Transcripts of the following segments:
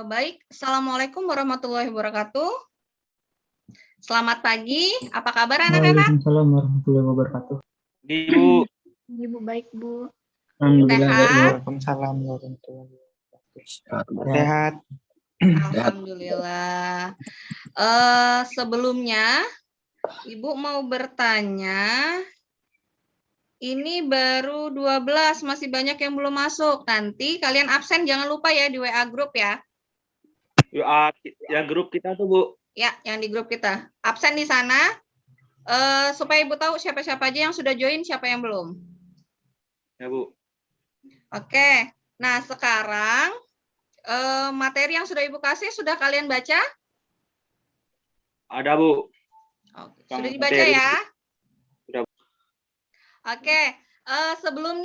Baik, Assalamualaikum warahmatullahi wabarakatuh. Selamat pagi, apa kabar anak-anak? Waalaikumsalam warahmatullahi wabarakatuh. Ibu. Ibu baik, Bu. Alhamdulillah. Sehat? Waalaikumsalam warahmatullahi wabarakatuh. Sehat. Alhamdulillah. Sebelumnya, Ibu mau bertanya, ini baru 12, masih banyak yang belum masuk. Nanti kalian absen, jangan lupa ya di WA grup ya. Ya grup kita tuh, Bu. Ya, yang di grup kita. Absen di sana, supaya Ibu tahu siapa-siapa aja yang sudah join, siapa yang belum. Ya, Bu. Oke, nah sekarang materi yang sudah Ibu kasih, sudah kalian baca? Ada, Bu. Oke, sudah dibaca ya? Sudah. Oke, sebelum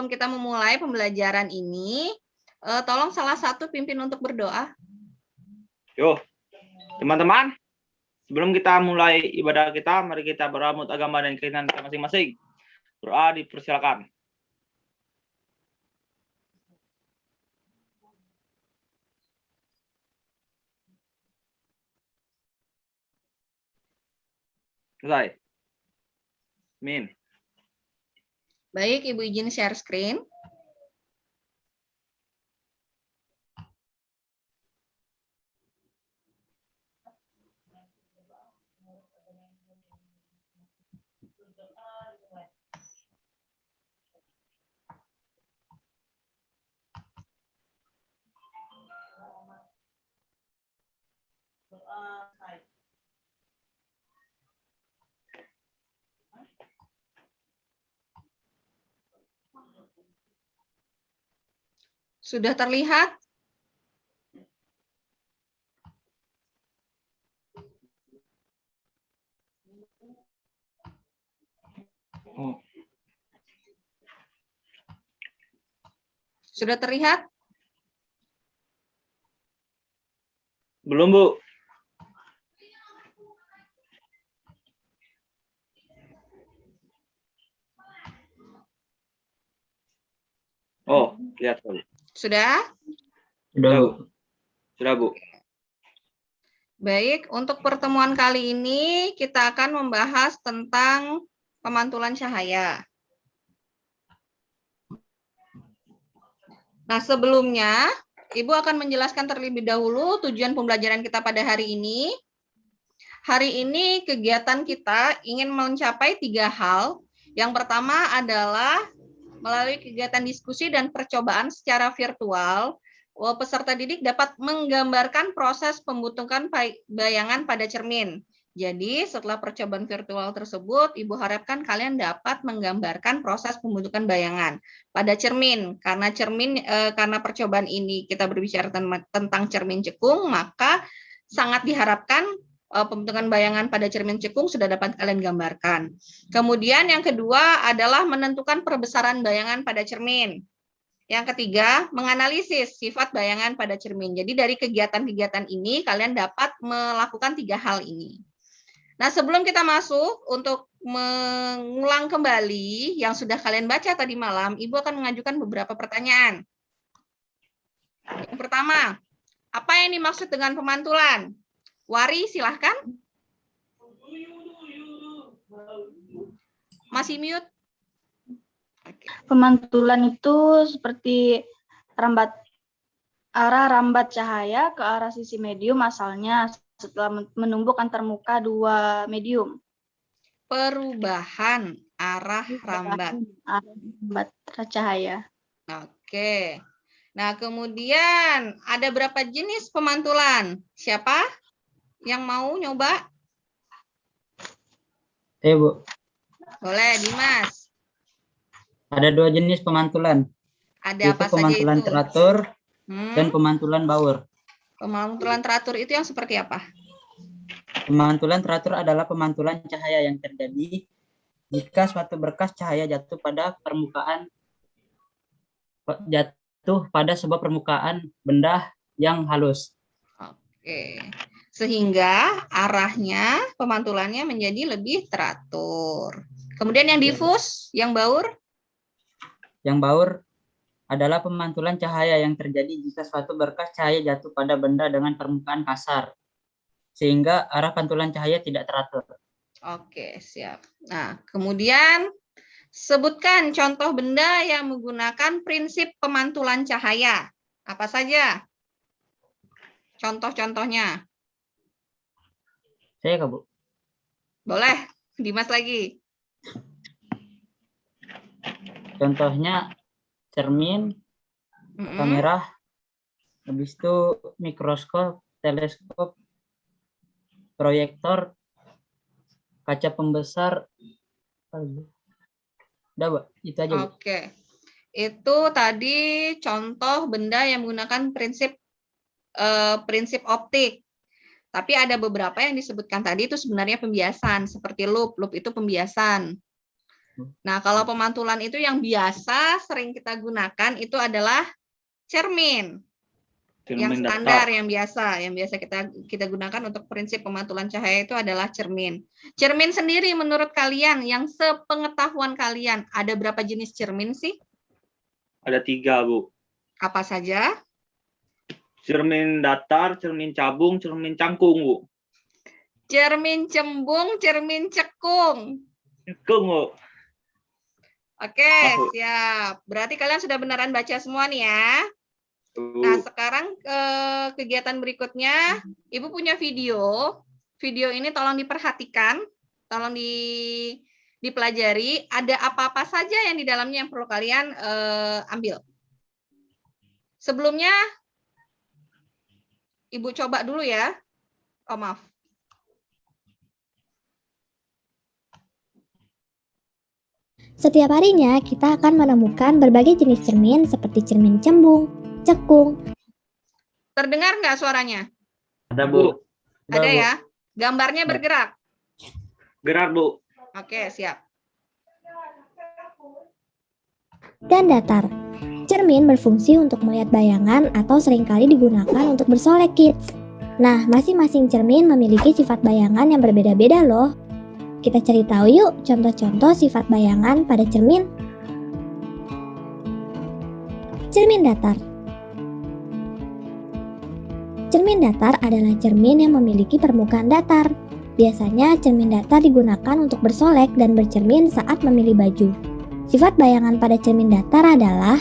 kita memulai pembelajaran ini, tolong salah satu pimpin untuk berdoa. Yo, teman-teman, sebelum kita mulai ibadah kita, mari kita beramut agama dan keinginan kita masing-masing. Doa dipersilakan. Selesai. Amin. Baik, Ibu izin share screen. Sudah terlihat? Sudah terlihat? Belum, Bu. Oh, lihat, Bu. Sudah? Sudah, Bu. Sudah, Bu. Baik, untuk pertemuan kali ini kita akan membahas tentang pemantulan cahaya. Nah, sebelumnya Ibu akan menjelaskan terlebih dahulu tujuan pembelajaran kita pada hari ini. Hari ini kegiatan kita ingin mencapai 3 hal. Yang pertama adalah melalui kegiatan diskusi dan percobaan secara virtual, peserta didik dapat menggambarkan proses pembentukan bayangan pada cermin. Jadi, setelah percobaan virtual tersebut, Ibu harapkan kalian dapat menggambarkan proses pembentukan bayangan pada cermin. Karena percobaan ini kita berbicara tentang cermin cekung, maka sangat diharapkan pembentukan bayangan pada cermin cekung sudah dapat kalian gambarkan. Kemudian yang kedua adalah menentukan perbesaran bayangan pada cermin. Yang ketiga, menganalisis sifat bayangan pada cermin. Jadi dari kegiatan-kegiatan ini kalian dapat melakukan 3 hal ini. Nah, sebelum kita masuk untuk mengulang kembali yang sudah kalian baca tadi malam, Ibu akan mengajukan beberapa pertanyaan. Yang pertama, apa yang dimaksud dengan pemantulan? Wari, silahkan. Masih mute? Pemantulan itu seperti arah rambat cahaya ke arah sisi medium asalnya setelah menumbuk antarmuka 2 medium. Perubahan arah rambat. Rambat cahaya. Oke. Nah, kemudian ada berapa jenis pemantulan? Siapa yang mau nyoba? Bu. Boleh, Dimas. Ada 2 jenis pemantulan. Ada apa saja itu? Pemantulan teratur dan pemantulan baur. Pemantulan teratur itu yang seperti apa? Pemantulan teratur adalah pemantulan cahaya yang terjadi jika suatu berkas cahaya jatuh pada sebuah permukaan benda yang halus. Oke. Sehingga arahnya, pemantulannya menjadi lebih teratur. Kemudian yang difus, yang baur? Yang baur adalah pemantulan cahaya yang terjadi jika suatu berkas cahaya jatuh pada benda dengan permukaan kasar, sehingga arah pantulan cahaya tidak teratur. Oke, siap. Nah, kemudian sebutkan contoh benda yang menggunakan prinsip pemantulan cahaya. Apa saja? Contoh-contohnya. Saya Kak, Bu. Boleh, Dimas lagi. Contohnya cermin, kamera, habis itu mikroskop, teleskop, proyektor, kaca pembesar. Udah, Bu. Itu aja, Bu. Oke. Itu tadi contoh benda yang menggunakan prinsip optik. Tapi ada beberapa yang disebutkan tadi itu sebenarnya pembiasan, seperti loop. Loop itu pembiasan. Nah, kalau pemantulan itu yang biasa sering kita gunakan itu adalah cermin. Yang standar, yang biasa kita gunakan untuk prinsip pemantulan cahaya itu adalah cermin. Cermin sendiri menurut kalian, yang sepengetahuan kalian, ada berapa jenis cermin sih? Ada 3, Bu. Apa saja? Cermin datar, cermin cabung, cermin cangkung, Bu. Cermin cembung, cermin cekung. Cekung, Bu. Oke, siap. Berarti kalian sudah beneran baca semua nih ya. Nah, sekarang ke kegiatan berikutnya. Ibu punya video. Video ini tolong diperhatikan, tolong dipelajari. Ada apa-apa saja yang di dalamnya yang perlu kalian ambil. Sebelumnya, Ibu coba dulu ya. Oh, maaf. Setiap harinya kita akan menemukan berbagai jenis cermin seperti cermin cembung, cekung. Terdengar nggak suaranya? Ada, Bu. Ada ya? Gambarnya bergerak? Gerak, Bu. Oke, siap. Dan datar. Cermin berfungsi untuk melihat bayangan atau seringkali digunakan untuk bersolek, kids. Nah, masing-masing cermin memiliki sifat bayangan yang berbeda-beda loh. Kita cari tahu yuk contoh-contoh sifat bayangan pada cermin. Cermin datar. Cermin datar adalah cermin yang memiliki permukaan datar. Biasanya cermin datar digunakan untuk bersolek dan bercermin saat memilih baju. Sifat bayangan pada cermin datar adalah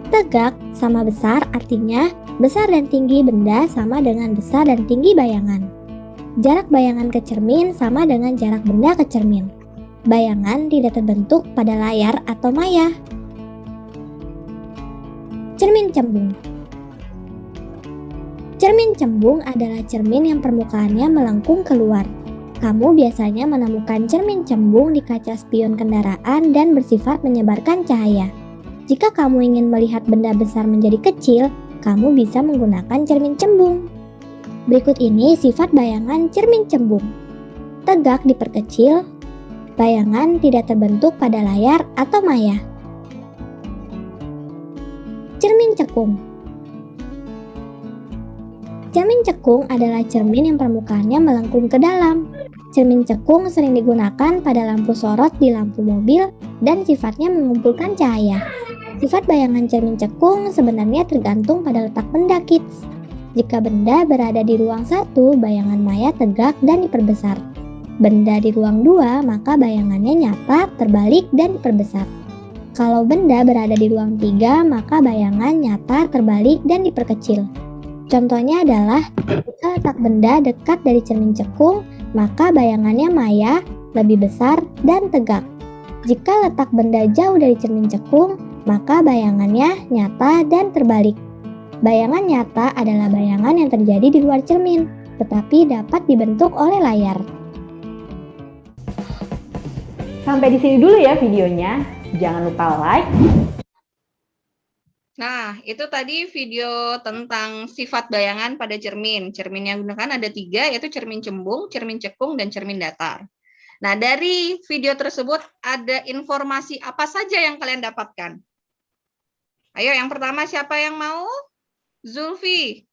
tegak sama besar, artinya besar dan tinggi benda sama dengan besar dan tinggi bayangan. Jarak bayangan ke cermin sama dengan jarak benda ke cermin. Bayangan tidak terbentuk pada layar atau maya. Cermin cembung. Cermin cembung adalah cermin yang permukaannya melengkung keluar. Kamu biasanya menemukan cermin cembung di kaca spion kendaraan dan bersifat menyebarkan cahaya. Jika kamu ingin melihat benda besar menjadi kecil, kamu bisa menggunakan cermin cembung. Berikut ini sifat bayangan cermin cembung. Tegak diperkecil, bayangan tidak terbentuk pada layar atau maya. Cermin cekung. Cermin cekung adalah cermin yang permukaannya melengkung ke dalam. Cermin cekung sering digunakan pada lampu sorot di lampu mobil dan sifatnya mengumpulkan cahaya. Sifat bayangan cermin cekung sebenarnya tergantung pada letak benda, kids. Jika benda berada di ruang 1, bayangan maya tegak dan diperbesar. Benda di ruang 2, maka bayangannya nyata, terbalik, dan diperbesar. Kalau benda berada di ruang 3, maka bayangan nyata, terbalik, dan diperkecil. Contohnya adalah jika letak benda dekat dari cermin cekung, maka bayangannya maya, lebih besar, dan tegak. Jika letak benda jauh dari cermin cekung, maka bayangannya nyata dan terbalik. Bayangan nyata adalah bayangan yang terjadi di luar cermin, tetapi dapat dibentuk oleh layar. Sampai di sini dulu ya videonya. Jangan lupa like. Nah, itu tadi video tentang sifat bayangan pada cermin. Cermin yang digunakan ada 3, yaitu cermin cembung, cermin cekung, dan cermin datar. Nah, dari video tersebut ada informasi apa saja yang kalian dapatkan? Ayo, yang pertama siapa yang mau? Zulfi.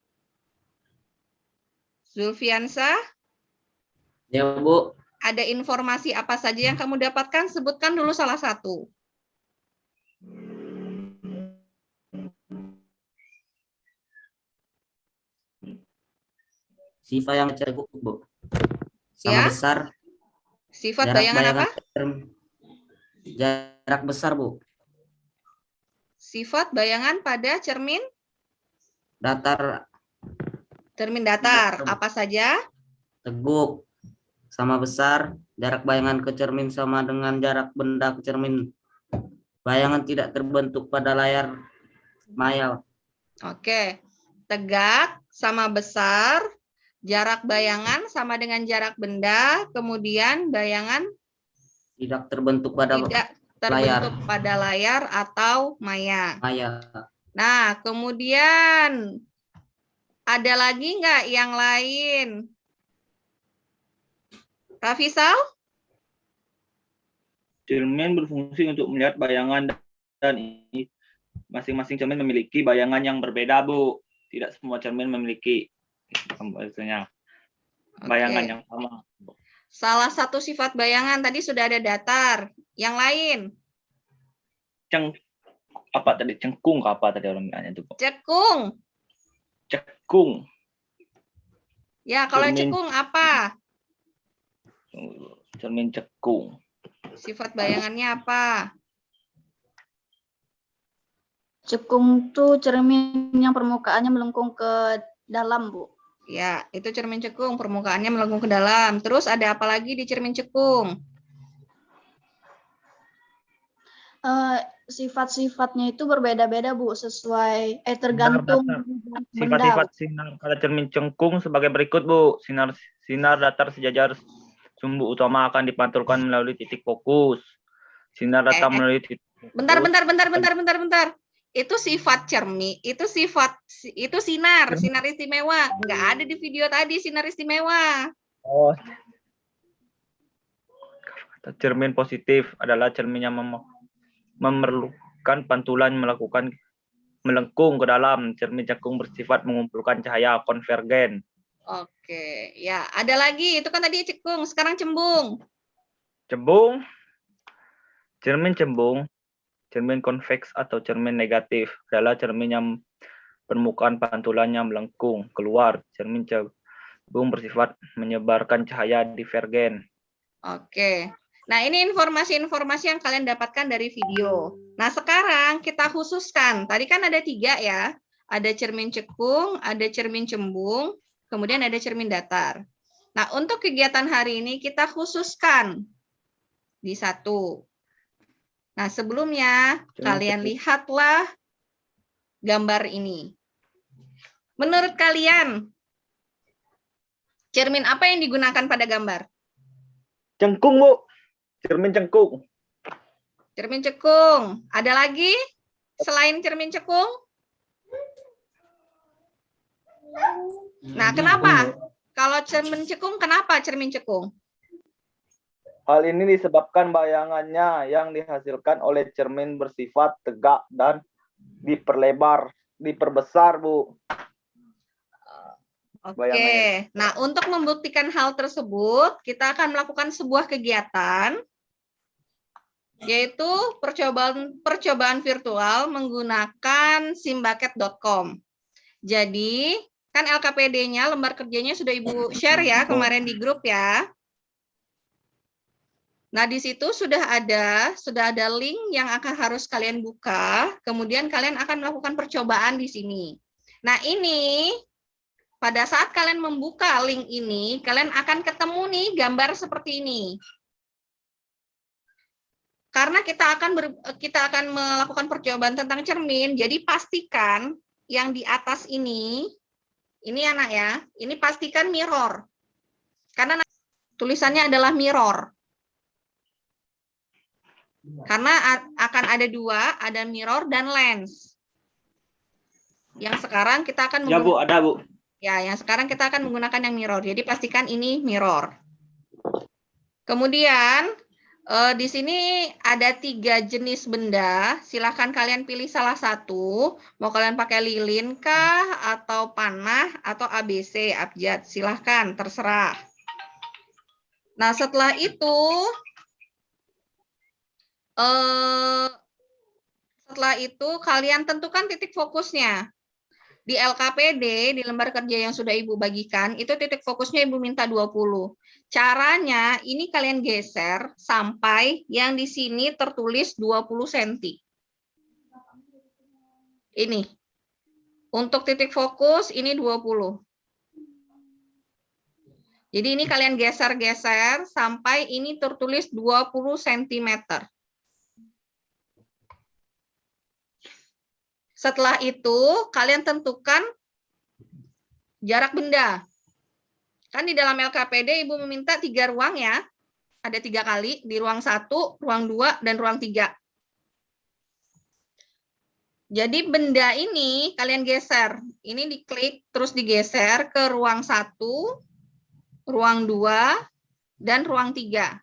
Zulfiansa, Ya, Bu. ada informasi apa saja yang kamu dapatkan? Sebutkan dulu salah satu. Sifat yang cekung, Bu. Sama Ya. besar. Sifat Jarak bayangan apa? Jarak besar, Bu. Sifat bayangan pada cermin Datar, datar. Apa saja? teguk, sama besar. Jarak bayangan ke cermin sama dengan jarak benda ke cermin. Bayangan tidak terbentuk pada layar maya. Oke. Tegak sama besar. Jarak bayangan sama dengan jarak benda. Kemudian bayangan Tidak terbentuk pada tidak terbentuk pada layar atau maya. Nah, kemudian ada lagi nggak yang lain? Rafisal? Cermin berfungsi untuk melihat bayangan dan masing-masing cermin memiliki bayangan yang berbeda, Bu. Tidak semua cermin memiliki bayangan yang sama. Salah satu sifat bayangan tadi sudah ada datar. Yang lain? Apa tadi? Cengkung apa tadi orang bilangnya itu, Bu? Cekung. Cekung. Ya, kalau cekung apa? Cermin cekung. Sifat bayangannya apa? Cekung itu cermin yang permukaannya melengkung ke dalam, Bu. Ya, itu cermin cekung, permukaannya melengkung ke dalam. Terus ada apa lagi di cermin cekung? Sifat-sifatnya itu berbeda-beda, Bu, sesuai tergantung benda. Sifat-sifat sinar pada cermin cekung sebagai berikut, Bu. Sinar datar sejajar sumbu utama akan dipantulkan melalui titik fokus. Sinar datar melalui titik fokus. Bentar. Itu sifat cermin, itu sinar istimewa. Nggak ada di video tadi sinar istimewa. Oh. Cermin positif adalah cermin yang memerlukan pantulan melengkung ke dalam. Cermin cekung bersifat mengumpulkan cahaya konvergen. Oke, ya ada lagi. Itu kan tadi cekung, sekarang cembung. Cembung, cermin cembung, cermin konveks atau cermin negatif adalah cermin yang permukaan pantulannya melengkung keluar. Cermin cembung bersifat menyebarkan cahaya divergen. Oke. Nah, ini informasi-informasi yang kalian dapatkan dari video. Nah, sekarang kita khususkan. Tadi kan ada 3 ya. Ada cermin cekung, ada cermin cembung, kemudian ada cermin datar. Nah, untuk kegiatan hari ini kita khususkan di 1. Nah, sebelumnya kalian lihatlah gambar ini. Menurut kalian, cermin apa yang digunakan pada gambar? Cengkung, Bu. Cermin cengkung. Cermin cekung. Ada lagi selain cermin cekung? Nah, kenapa? Kalau cermin cekung, kenapa cermin cekung? Hal ini disebabkan bayangannya yang dihasilkan oleh cermin bersifat tegak dan diperbesar, Bu. Oke. Nah, untuk membuktikan hal tersebut, kita akan melakukan sebuah kegiatan, yaitu percobaan virtual menggunakan simbucket.com. Jadi, kan LKPD-nya, lembar kerjanya sudah Ibu share ya kemarin di grup ya. Nah, di situ sudah ada link yang harus kalian buka, kemudian kalian akan melakukan percobaan di sini. Nah, ini pada saat kalian membuka link ini, kalian akan ketemu nih gambar seperti ini. Karena kita akan melakukan percobaan tentang cermin, jadi pastikan yang di atas ini anak ya, ini pastikan mirror. Karena tulisannya adalah mirror. Karena akan ada 2, ada mirror dan lens. Yang sekarang kita akan Ya, Bu, ada, Bu. Ya, yang sekarang kita akan menggunakan yang mirror. Jadi pastikan ini mirror. Kemudian Di sini ada 3 jenis benda. Silahkan kalian pilih salah satu. Mau kalian pakai lilin kah, atau panah, atau ABC, abjad. Silahkan, terserah. Nah, setelah itu, kalian tentukan titik fokusnya. Di LKPD, di lembar kerja yang sudah Ibu bagikan, itu titik fokusnya Ibu minta 20. Caranya, ini kalian geser sampai yang di sini tertulis 20 cm. Ini. Untuk titik fokus, ini 20. Jadi ini kalian geser-geser sampai ini tertulis 20 cm. Setelah itu, kalian tentukan jarak benda. Kan di dalam LKPD Ibu meminta 3 ruang ya. Ada 3 kali, di ruang 1, ruang 2, dan ruang 3. Jadi benda ini kalian geser. Ini diklik, terus digeser ke ruang 1, ruang 2, dan ruang 3.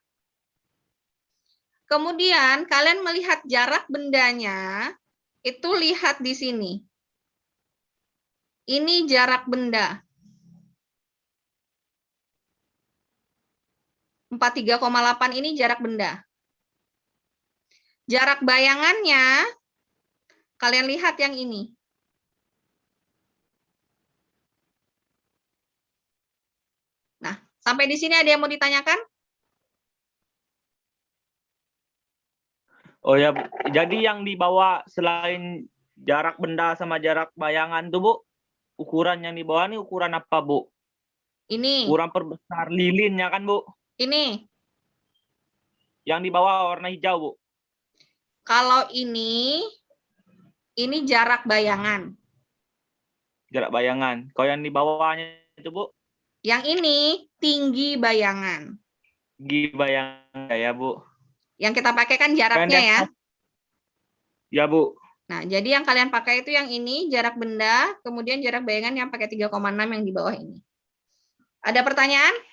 Kemudian kalian melihat jarak bendanya, itu lihat di sini. Ini jarak benda. 43,8 ini jarak benda. Jarak bayangannya, kalian lihat yang ini. Nah, sampai di sini ada yang mau ditanyakan? Oh ya, Bu. Jadi yang dibawa selain jarak benda sama jarak bayangan tuh, Bu, ukuran yang dibawa ini ukuran apa, Bu? Ini. Ukuran perbesar lilinnya kan, Bu? Ini. Yang dibawa warna hijau, Bu. Kalau ini jarak bayangan. Jarak bayangan. Kalau yang di bawahnya itu, Bu? Yang ini tinggi bayangan. Tinggi bayangan ya, Bu. Yang kita pakai kan jaraknya ya. Ya, Bu. Nah, jadi yang kalian pakai itu yang ini, jarak benda, kemudian jarak bayangan yang pakai 3,6 yang di bawah ini. Ada pertanyaan?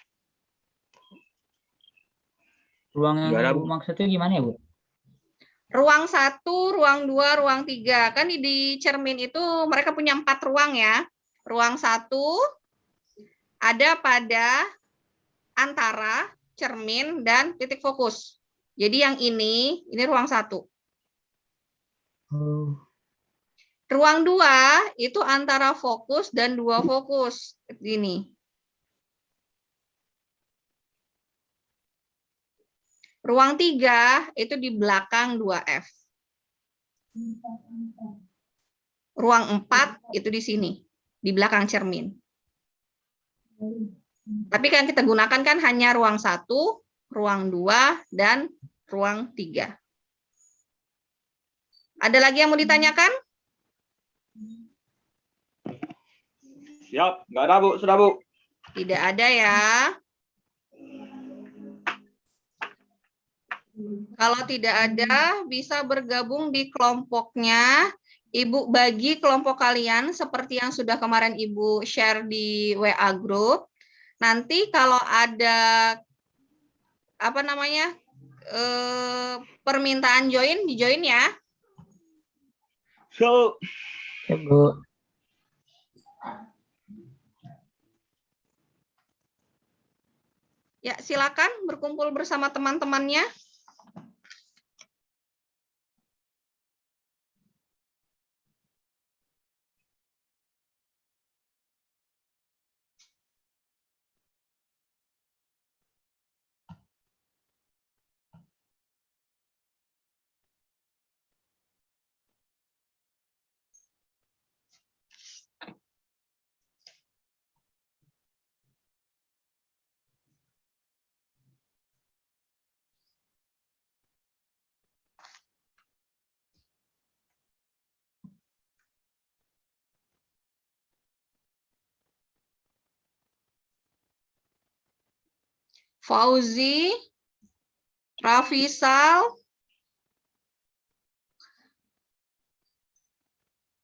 Ruang yang Ibu maksud itu gimana ya, Bu? Ruang 1, ruang 2, ruang 3. Kan di cermin itu mereka punya 4 ruang ya. Ruang 1 ada pada antara cermin dan titik fokus. Jadi yang ini ruang 1. Ruang 2 itu antara fokus dan 2 fokus. Ini. Ruang 3 itu di belakang 2F. Ruang 4 itu di sini, di belakang cermin. Tapi yang kita gunakan kan hanya ruang 1, ruang 2, dan ruang 3. Ada lagi yang mau ditanyakan? Siap, nggak ada, Bu. Sudah, Bu. Tidak ada ya. Kalau tidak ada, bisa bergabung di kelompoknya. Ibu bagi kelompok kalian seperti yang sudah kemarin Ibu share di WA group. Nanti kalau ada permintaan join, di-join ya. So, Ya, Bu. Ya, silakan berkumpul bersama teman-temannya. Fauzi, Rafisal,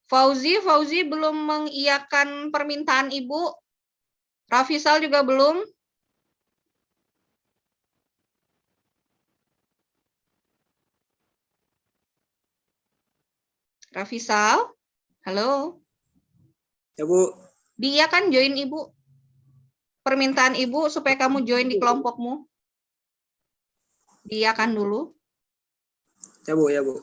Fauzi belum mengiyakan permintaan Ibu. Rafisal juga belum. Rafisal, halo. Ya, Bu. Dia kan join Ibu. Permintaan Ibu supaya kamu join di kelompokmu. Dia kan dulu. Ya, Bu, ya, Bu.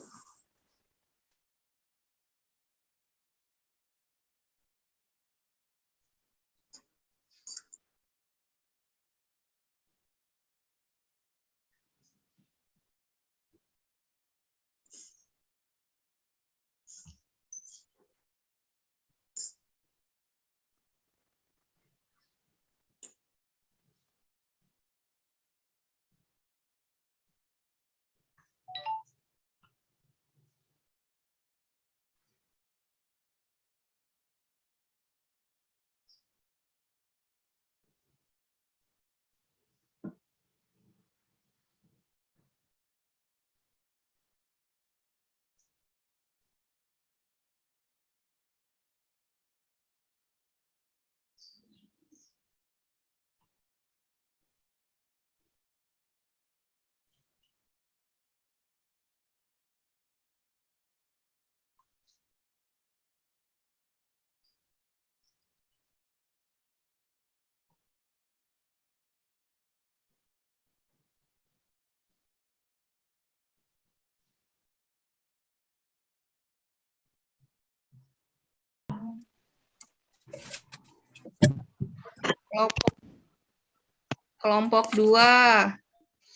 Kelompok 2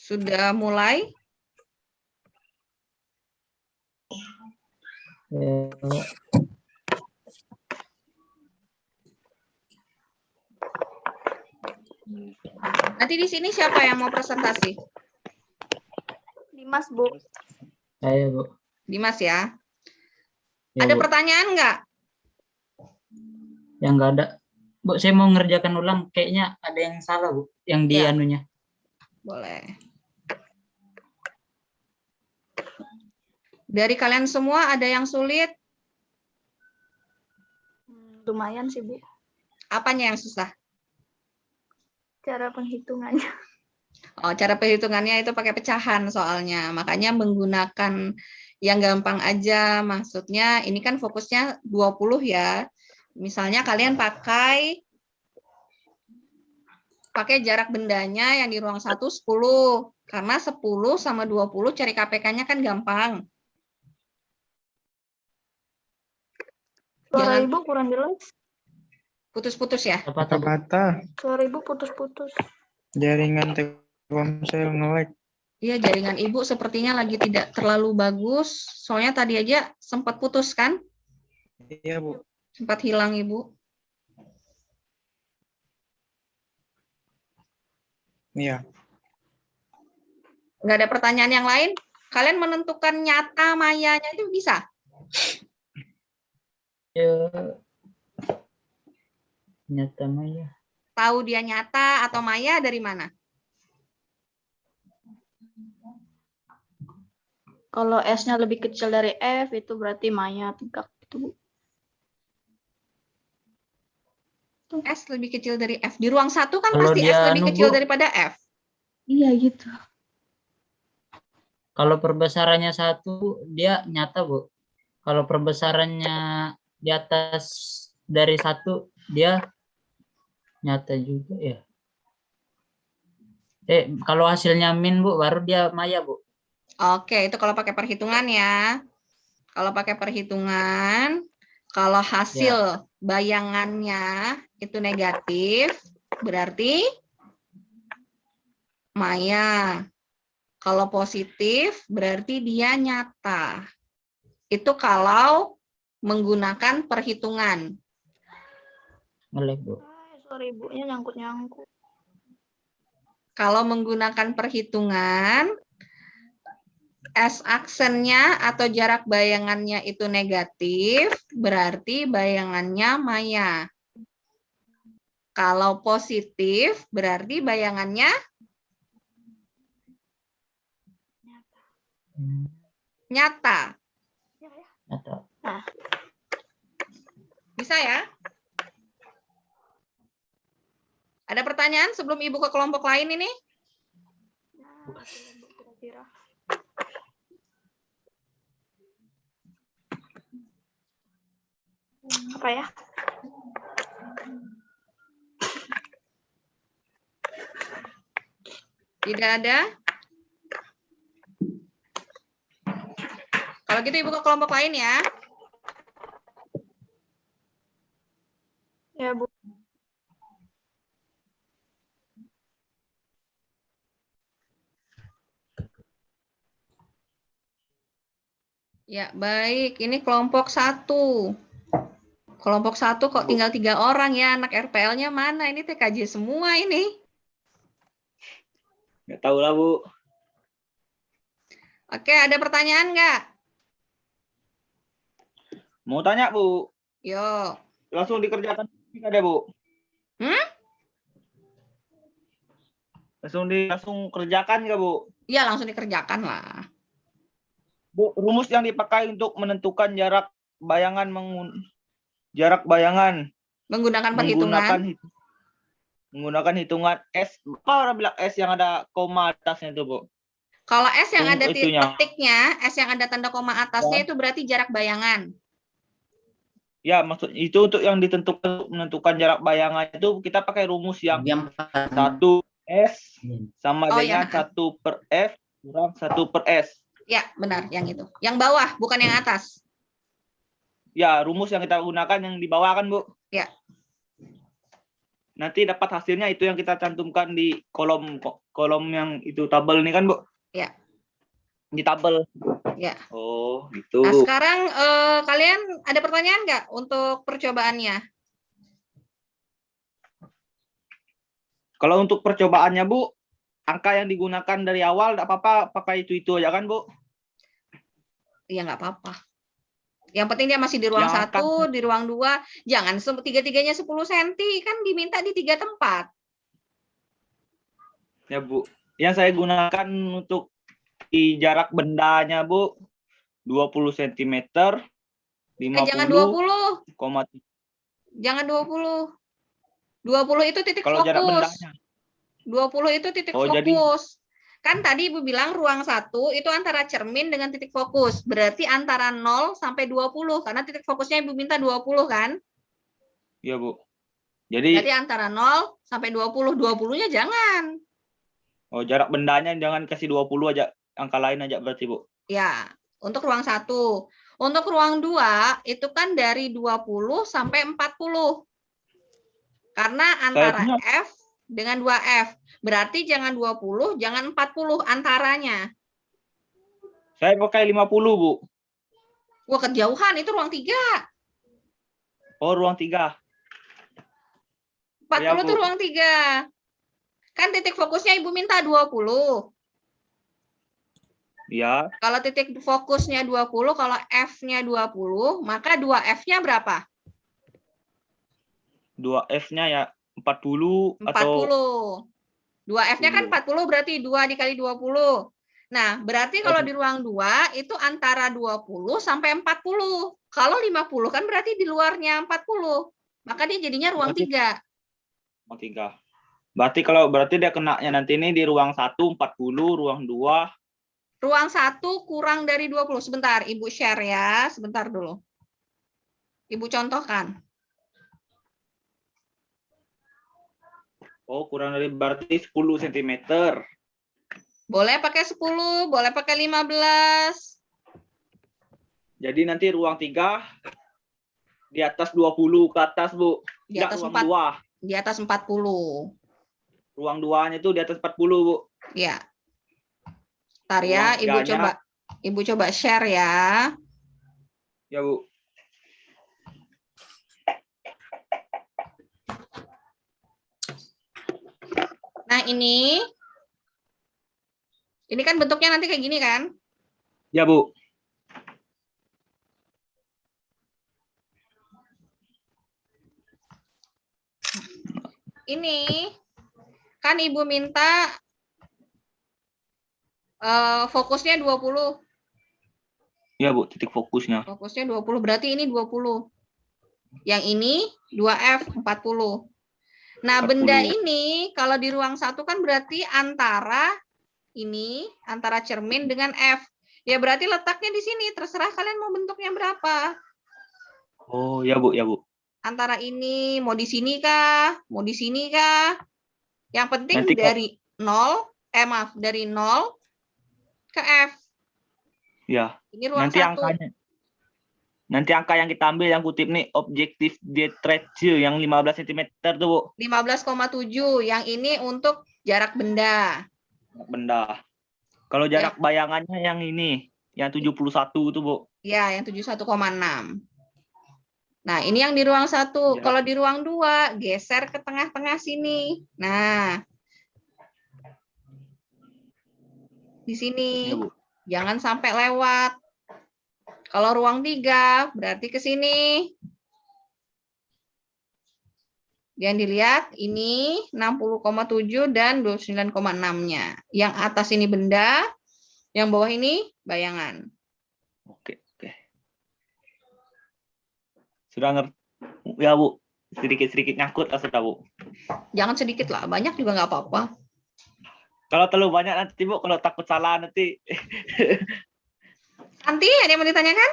sudah mulai. Nanti di sini siapa yang mau presentasi? Dimas, Bu. Saya, Bu. Dimas ya. Ya, Ada Bu. pertanyaan nggak? Yang nggak ada. Bu, saya mau ngerjakan ulang. Kayaknya ada yang salah, Bu. Yang di Ya. anunya. Boleh. Dari kalian semua ada yang sulit? Lumayan sih, Bu. Apanya yang susah? Cara penghitungannya. Oh, cara perhitungannya itu pakai pecahan soalnya. Makanya menggunakan yang gampang aja. Maksudnya ini kan fokusnya 20 ya. Misalnya kalian pakai jarak bendanya yang di ruang 1 10. Karena 10 sama 20 cari KPK-nya kan gampang. Suara Jangan- Ibu kurang jelas. Putus-putus ya. Kata-kata Suara Ibu putus-putus. jaringan Telkomsel nge-lag. Iya, jaringan Ibu sepertinya lagi tidak terlalu bagus. Soalnya tadi aja sempat putus kan? Iya, Bu. Sempat hilang Ibu. Iya. Nggak ada pertanyaan yang lain? Kalian menentukan nyata mayanya itu bisa? Ya. Nyata Maya. Tahu dia nyata atau maya dari mana? Kalau S-nya lebih kecil dari F, itu berarti Maya tegak. Itu, Bu. S lebih kecil dari F. Di ruang 1 kan Kalau pasti S dia lebih nunggu- kecil daripada F. Iya, gitu. Kalau perbesarannya 1, dia nyata, Bu. Kalau perbesarannya di atas dari 1, dia nyata juga ya. Kalau hasilnya min, Bu, baru dia maya, Bu. Oke, itu kalau pakai perhitungan ya. Kalau pakai perhitungan, kalau hasil bayangannya itu negatif, berarti maya. Kalau positif, berarti dia nyata. Itu kalau menggunakan perhitungan. Nge-lag, Bu. Suara Ibunya nyangkut-nyangkut. Kalau menggunakan perhitungan, S aksennya atau jarak bayangannya itu negatif, berarti bayangannya maya. Kalau positif, berarti bayangannya nyata. Nyata. Bisa ya? Ada pertanyaan sebelum Ibu ke kelompok lain ini? Kira-kira. Apa ya? Tidak ada? Kalau gitu Ibu ke kelompok lain ya. Ya, Bu. Ya, baik. Ini kelompok 1. Kelompok 1 kok tinggal 3 orang ya. Anak RPL-nya mana? Ini TKJ semua ini. Nggak tahu lah, Bu. Oke, ada pertanyaan nggak? Mau tanya, Bu. Yo. Langsung dikerjakan ada, Bu. Langsung kerjakan nggak, Bu? Iya, langsung dikerjakan lah. Bu, rumus yang dipakai untuk menentukan jarak bayangan Menggunakan perhitungan. menggunakan hitungan S. Apa orang bilang S yang ada koma atasnya itu, Bu? Kalau S yang ada Itunya. titiknya, S yang ada tanda koma atasnya itu berarti jarak bayangan. Ya, maksud itu untuk yang ditentukan menentukan jarak bayangan itu kita pakai rumus yang 1 S sama Oh, dengan ya. 1 per F kurang 1 per S. Ya, benar, yang itu. Yang bawah, bukan yang atas. Ya, rumus yang kita gunakan yang di bawah kan, Bu? Ya. Nanti dapat hasilnya itu yang kita cantumkan di kolom yang itu tabel ini kan, Bu? Ya. Di tabel. Ya. Oh, gitu. Nah, sekarang kalian ada pertanyaan nggak untuk percobaannya? Kalau untuk percobaannya, Bu, angka yang digunakan dari awal enggak apa-apa pakai itu aja kan, Bu? Iya, nggak apa-apa. Yang penting dia masih di ruang Yang 1, di ruang 2. Jangan tiga-tiganya 10 cm, kan diminta di 3 tempat. Ya, Bu. Yang saya gunakan untuk di jarak bendanya, Bu, 20 cm, 50, Jangan 20. 3. Jangan 20. 20 itu titik Kalau jarak fokus. bendanya. 20 itu titik Oh, jadi- fokus. Kan tadi Ibu bilang ruang 1 itu antara cermin dengan titik fokus. Berarti antara 0 sampai 20. Karena titik fokusnya Ibu minta 20 kan? Iya, Bu. Jadi, Berarti antara 0 sampai 20. 20-nya jangan. oh, jarak bendanya jangan kasih 20 aja. Angka lain aja berarti, Bu. Ya, untuk ruang 1. Untuk ruang 2 itu kan dari 20 sampai 40. Karena antara punya- F dengan 2F. Berarti jangan 20, jangan 40 antaranya. Saya pakai 50, Bu. Wah, kejauhan itu ruang 3. Oh, ruang 3. 40 Iya, itu Bu. ruang 3. Kan titik fokusnya Ibu minta 20. Iya, Kalau titik fokusnya 20, kalau F-nya 20, maka 2F-nya berapa? 2F-nya ya 40 atau 40. 2F-nya kan 40 berarti 2 dikali 20. Nah, berarti kalau di ruang 2 itu antara 20 sampai 40. Kalau 50 kan berarti di luarnya 40. Maka dia jadinya ruang 3. ruang 3. Berarti dia kenanya nanti ini di ruang 1 40, ruang 2. Ruang 1 kurang dari 20. Sebentar, Ibu share ya. Sebentar dulu. Ibu contohkan. Oh, kurang dari berarti 10 cm. Boleh pakai 10, boleh pakai 15. Jadi nanti ruang 3 di atas 20 ke atas, Bu. Di Enggak, atas ruang 4, 2. di atas 40. Ruang 2-nya itu di atas 40, Bu. Ya. Ntar ya, Ruang 3-nya. Ibu coba share ya. Ya, Bu. Nah, ini kan bentuknya nanti kayak gini kan? Ya, Bu. Ini kan Ibu minta fokusnya 20. Ya, Bu, titik fokusnya. Fokusnya 20, berarti ini 20. Yang ini 2F 40. Nah, 40. benda ini kalau di ruang 1 kan berarti antara cermin dengan F. Ya berarti letaknya di sini, terserah kalian mau bentuknya berapa. Oh, ya Bu, ya Bu. Antara ini mau di sini kah? Mau di sini kah? Yang penting Nanti dari 0, dari 0 ke F. ya, Ini ruang nanti 1. angkanya. Nanti angka yang kita ambil yang kutip nih objektif depth ratio yang 15 cm tuh, Bu. 15,7. Yang ini untuk jarak benda. Benda. Kalau jarak bayangannya yang ini, yang 71 itu, Bu. Ya, yang 71,6. Nah, ini yang di ruang 1. Ya. Kalau di ruang 2, geser ke tengah-tengah sini. Nah, di sini. Ya, Bu. Jangan sampai lewat. Kalau ruang 3, berarti ke sini. Yang dilihat ini 60,7 dan 29,6-nya. Yang atas ini benda, yang bawah ini bayangan. Oke, oke. Sudah ngerti? Ya, Bu. Sedikit-sedikit nyangkut lah sudah, Bu. Jangan sedikit lah, banyak juga nggak apa-apa. Kalau terlalu banyak nanti, Bu, kalau takut salah nanti. Nanti ada yang mau ditanyakan?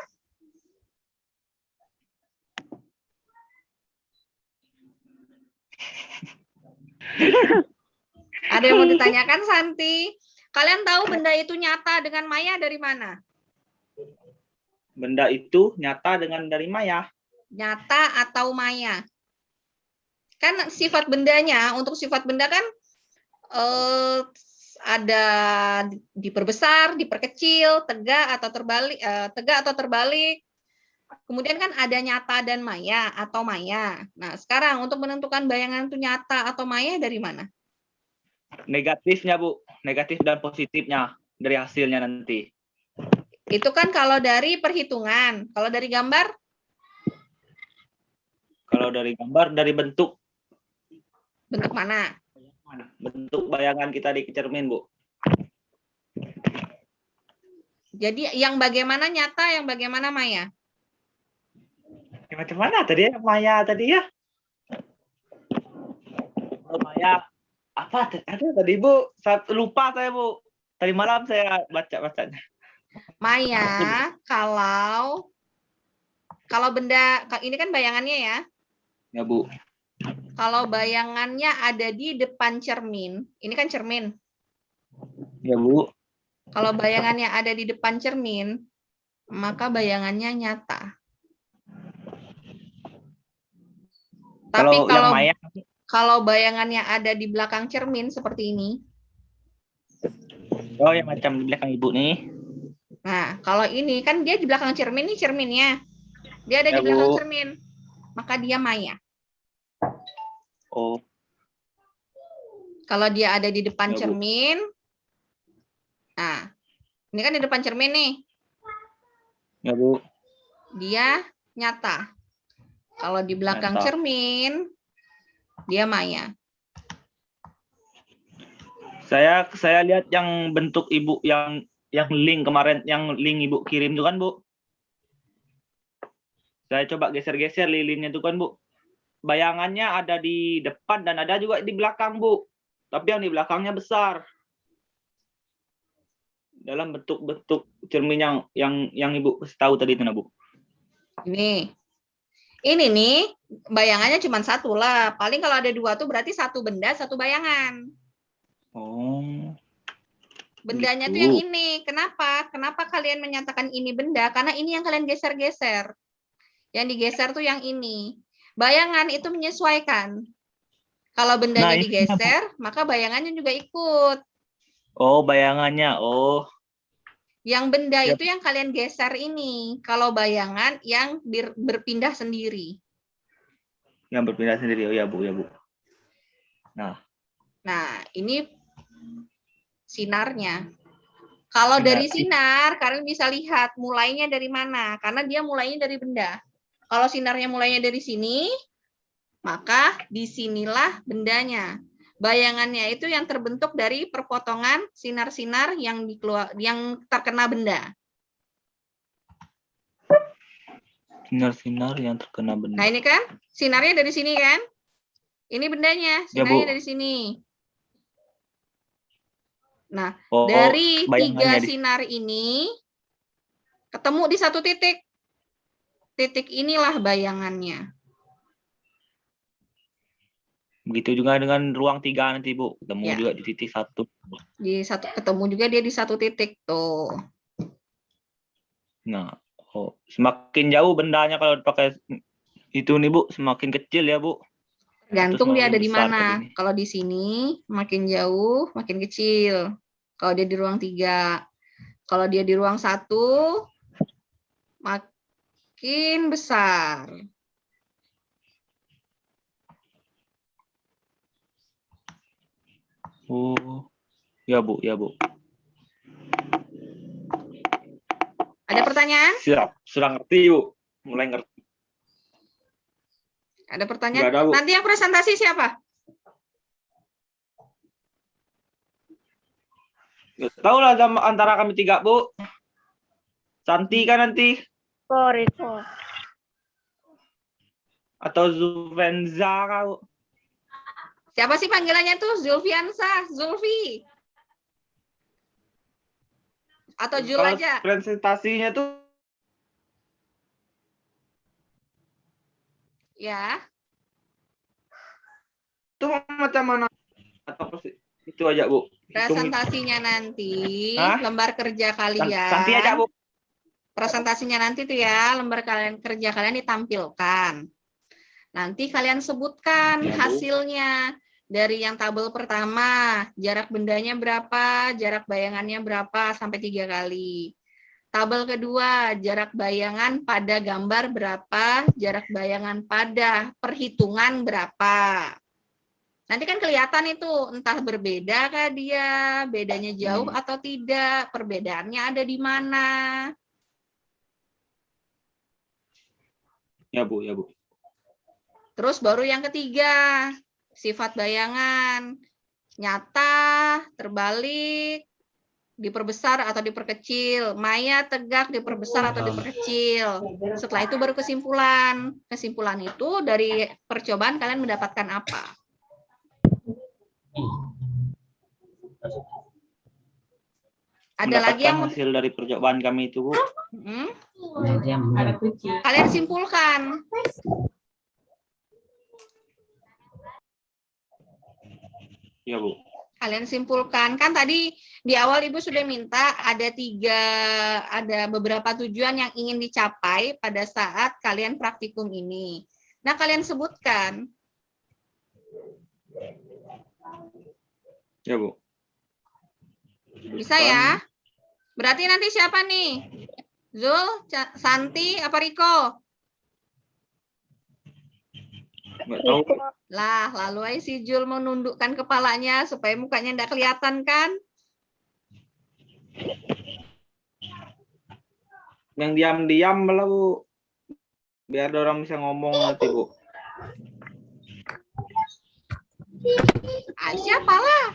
Ada yang mau ditanyakan, Santi? Kalian tahu benda itu nyata dengan maya dari mana? Benda itu nyata dengan dari maya. Nyata atau maya? Kan sifat bendanya, untuk sifat benda kan ada diperbesar, diperkecil, tegak atau terbalik. Kemudian kan ada nyata dan maya atau maya. Nah, sekarang untuk menentukan bayangan itu nyata atau maya dari mana? Negatifnya, Bu. Negatif dan positifnya dari hasilnya nanti. Itu kan kalau dari perhitungan. Kalau dari gambar? Kalau dari gambar, dari bentuk. Bentuk mana? Bentuk bayangan kita di cermin, Bu. Jadi yang bagaimana nyata, yang bagaimana maya? Macam mana tadi ya? Maya tadi ya? Oh, Maya. Apa? Ada tadi, Bu. Lupa saya, Bu. Tadi malam saya baca-bacanya. Maya, kalau benda, ini kan bayangannya ya. Ya, Bu. Kalau bayangannya ada di depan cermin, ini kan cermin. Ya, Bu. Kalau bayangannya ada di depan cermin, maka bayangannya nyata. Tapi yang Maya, kalau bayangannya ada di belakang cermin seperti ini, oh, yang macam di belakang Ibu nih. nah kalau ini kan dia di belakang cermin, nih cerminnya. Dia ada Ya, di belakang Bu. cermin, maka dia maya. Oh, Kalau dia ada di depan Ya, Bu. cermin, nah ini kan di depan cermin nih, ya, Bu. dia nyata. Kalau di belakang Nyata. cermin, dia maya. Saya lihat yang bentuk Ibu yang link kemarin, yang link Ibu kirim itu kan, Bu. Saya coba geser-geser lilinnya itu kan, Bu. Bayangannya ada di depan dan ada juga di belakang, Bu. Tapi yang di belakangnya besar. Dalam bentuk-bentuk cermin yang Ibu kasih tahu tadi itu, Bu. Ini nih bayangannya cuma satu lah. Paling kalau ada dua tuh berarti satu benda, satu bayangan. Oh. Bendanya Gitu. tuh yang ini. Kenapa? Kenapa kalian menyatakan ini benda? Karena ini yang kalian geser-geser. Yang digeser tuh yang ini. Bayangan itu menyesuaikan. Kalau bendanya digeser, maka bayangannya juga ikut. Oh, bayangannya. Oh. Yang benda itu yang kalian geser ini. Kalau bayangan yang berpindah sendiri. Yang berpindah sendiri. Oh ya, Bu, ya, Bu. Nah, ini sinarnya. Kalau dari sinar, kalian bisa lihat mulainya dari mana. Karena dia mulainya dari benda. Kalau sinarnya mulainya dari sini, maka disinilah bendanya. Bayangannya itu yang terbentuk dari perpotongan sinar-sinar yang terkena benda. Sinar-sinar yang terkena benda. Nah ini kan, sinarnya dari sini kan? Ini bendanya, sinarnya dari sini. Nah, dari 3 sinar ini, ketemu di satu titik. titik inilah bayangannya. Begitu juga dengan ruang 3 nanti, Bu. Ketemu Ya. juga di titik 1. Ketemu juga dia di satu titik tuh. Nah, semakin jauh bendanya kalau pakai itu nih, Bu, semakin kecil ya, Bu. Tergantung dia semakin ada di besar mana. tadi nih. Kalau di sini makin jauh, makin kecil. Kalau dia di ruang 3. Kalau dia di ruang 1, makin besar. Oh, ya, Bu, ya, Bu. Ada pertanyaan? Siap, sudah ngerti, Bu. Mulai ngerti. Ada pertanyaan? Nggak ada, Bu. Nanti yang presentasi siapa? Nggak tahu lah antara kami 3, Bu. Santi kan nanti. Riko. Atau Zuvenza, Bu. Siapa sih panggilannya tuh? Zulfiansa, Zulfi. Atau Jul Kalau aja? presentasinya tuh Ya. tuh macam mana? Atau itu aja, Bu. Presentasinya nanti, Hah? lembar kerja kalian. Santi aja, Bu. Presentasinya nanti tuh ya, lembar kerja kalian ditampilkan. Nanti kalian sebutkan Ya, Bu. hasilnya. Dari yang tabel pertama, jarak bendanya berapa, jarak bayangannya berapa, sampai 3 kali. Tabel kedua, jarak bayangan pada gambar berapa, jarak bayangan pada perhitungan berapa. Nanti kan kelihatan itu, entah berbeda kah dia, bedanya jauh atau tidak, perbedaannya ada di mana. Ya, Bu, ya, Bu. Terus baru yang ketiga, sifat bayangan, nyata, terbalik, diperbesar atau diperkecil, maya, tegak, diperbesar atau diperkecil. Setelah itu baru kesimpulan. Kesimpulan itu dari percobaan kalian mendapatkan apa? Ada lagi yang Mendapatkan hasil dari percobaan kami itu, Bu. Kalian simpulkan. Ya, Bu. Kalian simpulkan. Kan tadi di awal Ibu sudah minta ada beberapa tujuan yang ingin dicapai pada saat kalian praktikum ini. Nah, kalian sebutkan. Ya, Bu. Bisa ya? Berarti nanti siapa nih? Zul, Santi, apa Riko? Nggak tahu. Lah, lalu aja si Jul menundukkan kepalanya supaya mukanya enggak kelihatan kan? Yang diam-diam malah, Bu. Biar ada orang bisa ngomong nanti, Bu. Siapa lah?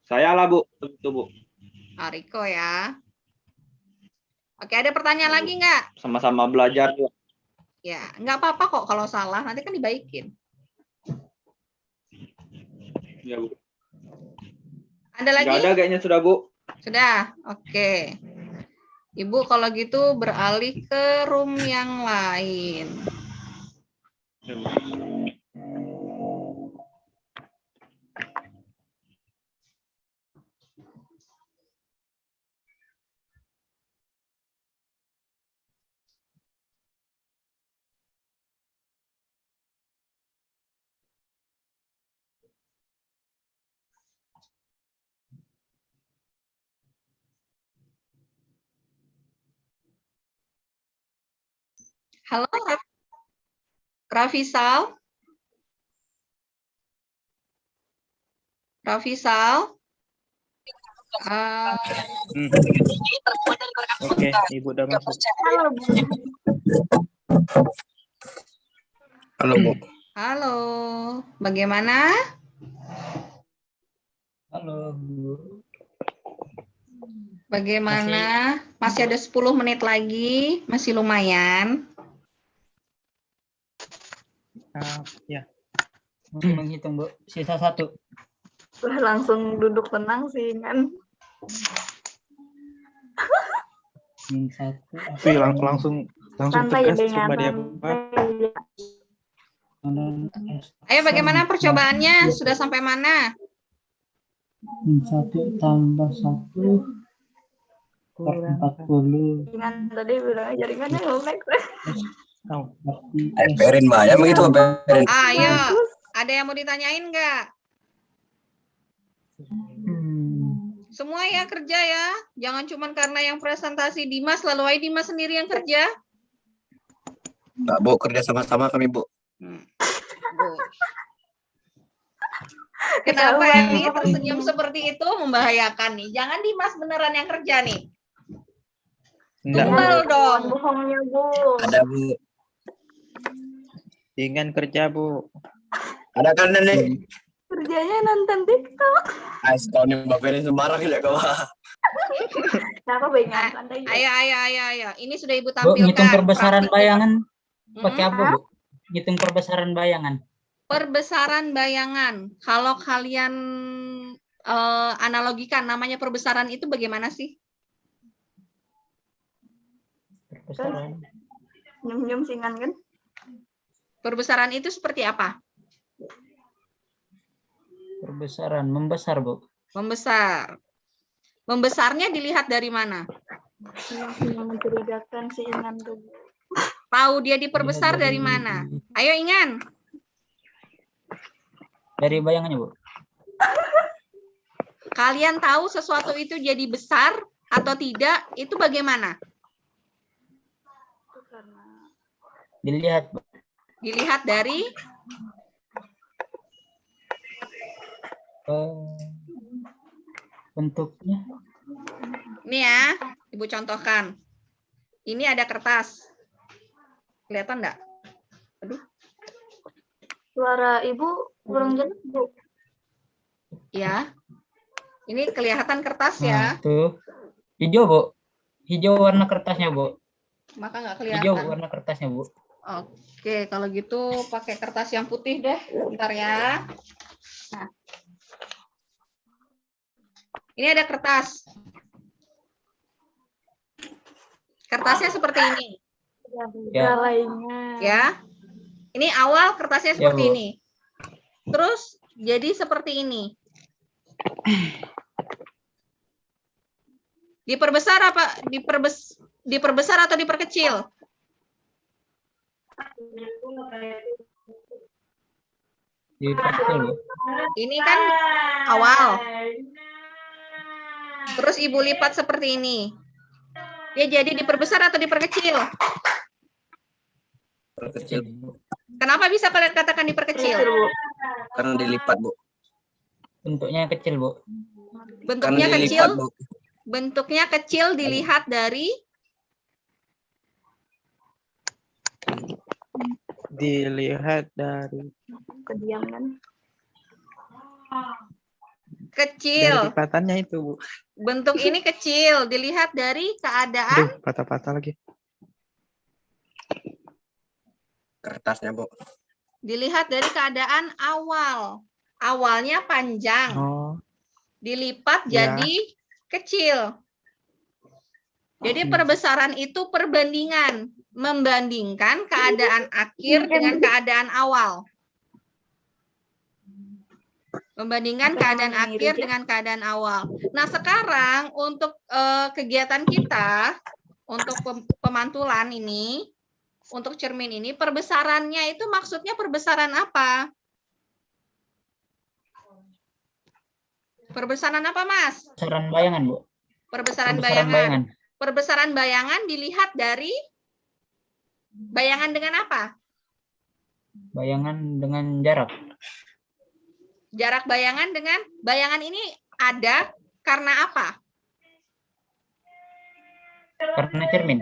Saya lah, Bu. Itu, Bu. Riko ya. Oke, ada pertanyaan lagi nggak? Sama-sama belajar, Bu. Ya, nggak apa-apa kok kalau salah, nanti kan dibaikin. Ya, Bu. Ada lagi? Nggak ada kayaknya sudah, Bu. Sudah, oke. Ibu kalau gitu beralih ke room yang lain. Ya, Bu. Halo, Rafisal? Rafisal? Oke, Ibu udah masuk. Halo, Bu. Halo, bagaimana? Halo, Bu. Bagaimana? Masih ada 10 menit lagi, masih lumayan. Ya, Masih menghitung, Bu. Sisa 1. Langsung duduk tenang sih kan. Min 1. Wih, langsung Santai tegas dengan coba dia. Ayo bagaimana percobaannya? Sudah sampai mana? Min 1 tambah 1 per 40. Jaringan tadi bilang jaringannya jelek. Berarti Perin mah ya begitu Perin. Ayo, ada yang mau ditanyain nggak? Semua ya kerja ya. Jangan cuman karena yang presentasi Dimas, lalu aja Dimas sendiri yang kerja. Nggak, Bu, kerja sama-sama kami, Bu. Kenapa ini tersenyum seperti itu membahayakan nih? Jangan Dimas beneran yang kerja nih. Enggak, Tumbal dong. Bohongnya, Bu. Ada, Bu. Dengan kerja, Bu. Ada kan Nenek? Kerjanya nonton TikTok. Ais, kau nih Mbak Perin sembarang ya kau. Kenapa bayangan santai? Ayo. Ini sudah Ibu Bu, tampilkan. ngitung perbesaran praktik. bayangan pakai apa, Bu? Ngitung perbesaran bayangan. Perbesaran bayangan. Kalau kalian analogikan namanya perbesaran itu bagaimana sih? Perbesaran. Nyum-nyum singan kan? Perbesaran itu seperti apa? Perbesaran membesar, Bu. Membesar. Membesarnya dilihat dari mana? Yang mencurigakan singan tuh. Tahu dia diperbesar dari mana? Ayo Ingan. Dari bayangannya, Bu. Kalian tahu sesuatu itu jadi besar atau tidak? Itu bagaimana? Dilihat, Bu. Dilihat dari Bentuknya. ini ya, Ibu contohkan. Ini ada kertas. Kelihatan enggak? Aduh. Suara Ibu kurang jelas, Bu. Ya. Ini kelihatan kertas Nah, ya. tuh. Hijau, Bu. Hijau warna kertasnya, Bu. Maka nggak Hijau kelihatan. warna kertasnya, Bu. Oke, kalau gitu pakai kertas yang putih deh. Bentar ya. Nah. Ini ada kertas. Kertasnya seperti ini. Ya. Lainnya. Ya. Ini awal kertasnya Ya, seperti Bu. ini. Terus jadi seperti ini. Diperbesar apa? Diperbesar atau diperkecil? Diperkecil, Bu. Ini kan awal. Terus Ibu lipat seperti ini. Dia jadi diperbesar atau diperkecil? Kecil, Bu. Kenapa bisa kalian katakan diperkecil? Karena dilipat, Bu. Bentuknya kecil, Bu. Bentuknya Karena kecil. dilipat, Bu. Bentuknya kecil dilihat dari Kediaman. kecil. Dari lipatannya itu, Bu. Bentuk ini kecil dilihat dari keadaan Aduh, patah-patah lagi. Kertasnya, Bu. dilihat dari keadaan awal. Awalnya panjang, Oh, dilipat Ya. jadi kecil. Jadi perbesaran itu perbandingan, membandingkan keadaan akhir dengan keadaan awal. Membandingkan keadaan akhir dengan keadaan awal. Nah, sekarang untuk kegiatan kita, untuk pemantulan ini, untuk cermin ini, perbesarannya itu maksudnya perbesaran apa? Perbesaran apa, Mas? Perbesaran bayangan, Bu. Perbesaran Perbesaran bayangan. bayangan. Perbesaran bayangan dilihat dari bayangan dengan apa? Bayangan dengan jarak. Jarak bayangan dengan bayangan ini ada karena apa? Karena cermin.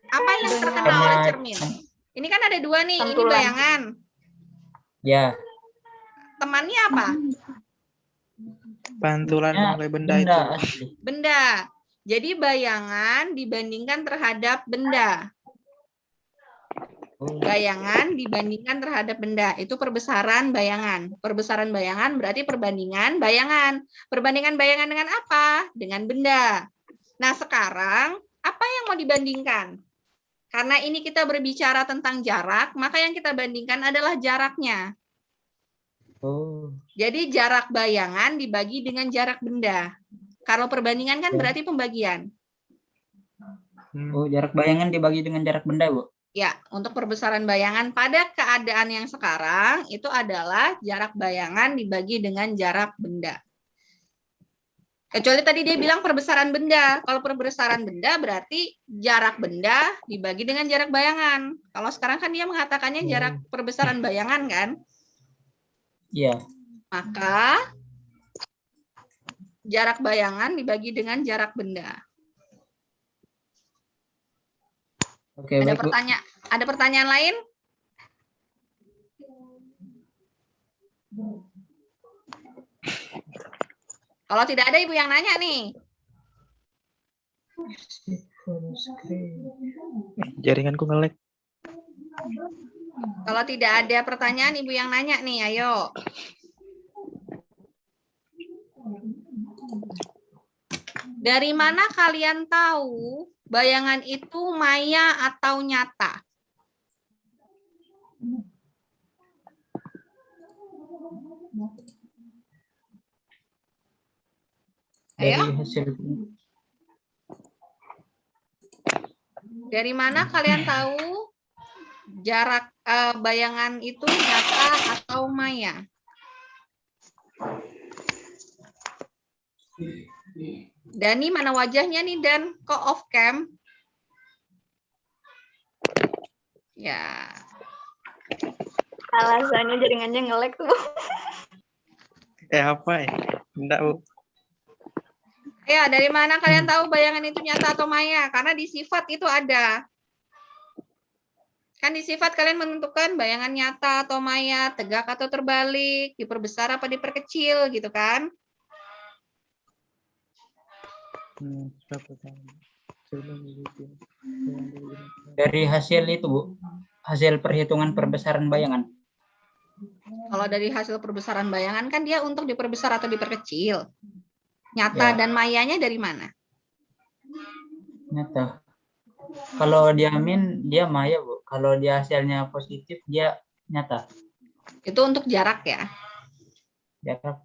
Apa yang terkena Karena oleh cermin? Ini kan ada dua nih, ini Pantulan. bayangan. Ya, Temannya apa? pantulan ya, oleh benda itu. asli. Benda. Jadi bayangan dibandingkan terhadap benda. Oh, Bayangan dibandingkan terhadap benda. Itu perbesaran bayangan. Perbesaran bayangan berarti perbandingan bayangan. Perbandingan bayangan dengan apa? Dengan benda. Nah, sekarang apa yang mau dibandingkan? Karena ini kita berbicara tentang jarak, maka yang kita bandingkan adalah jaraknya. Oh, Jadi jarak bayangan dibagi dengan jarak benda. Kalau perbandingan kan Ya. berarti pembagian. oh, jarak bayangan dibagi dengan jarak benda, Bu. Ya, untuk perbesaran bayangan pada keadaan yang sekarang itu adalah jarak bayangan dibagi dengan jarak benda. Kecuali tadi dia bilang perbesaran benda. Kalau perbesaran benda berarti jarak benda dibagi dengan jarak bayangan. Kalau sekarang kan dia mengatakannya jarak perbesaran bayangan kan? Iya. Maka jarak bayangan dibagi dengan jarak benda. Oke, baik, Bu. Ada pertanyaan lain? Kalau tidak ada Ibu yang nanya nih. Jaringanku nge-lag. Kalau tidak ada pertanyaan Ibu yang nanya nih, ayo. Dari mana kalian tahu bayangan itu maya atau nyata? Dari Ayo. hasil Dari mana kalian tahu jarak bayangan itu nyata atau maya? Dani, mana wajahnya nih, Dan? Kok off cam? Ya. Alasannya jaringannya nge-lag tuh. Apa ya? Enggak, Bu. Ya, dari mana kalian tahu bayangan itu nyata atau maya? Karena di sifat itu ada. Kan di sifat kalian menentukan bayangan nyata atau maya, tegak atau terbalik, diperbesar apa diperkecil gitu kan? Dari hasil itu, Bu. Hasil perhitungan perbesaran bayangan. Kalau dari hasil perbesaran bayangan kan dia untuk diperbesar atau diperkecil. Nyata Ya. dan mayanya dari mana? Nyata. Kalau dia min, dia maya, Bu. Kalau dia hasilnya positif, dia nyata. Itu untuk jarak ya. Jarak.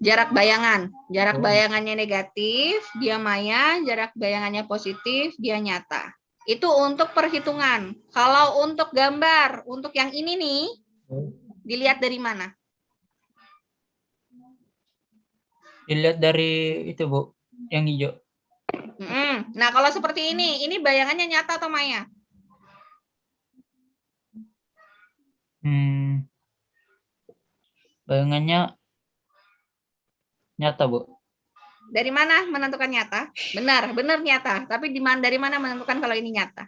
Jarak bayangan. Jarak Oh. bayangannya negatif, dia maya. Jarak bayangannya positif, dia nyata. Itu untuk perhitungan. Kalau untuk gambar, untuk yang ini nih, dilihat dari mana? Dilihat dari itu, Bu. Yang hijau. Nah, kalau seperti ini bayangannya nyata atau maya? Bayangannya nyata, Bu. Dari mana menentukan nyata? Benar nyata. Tapi dari mana menentukan kalau ini nyata?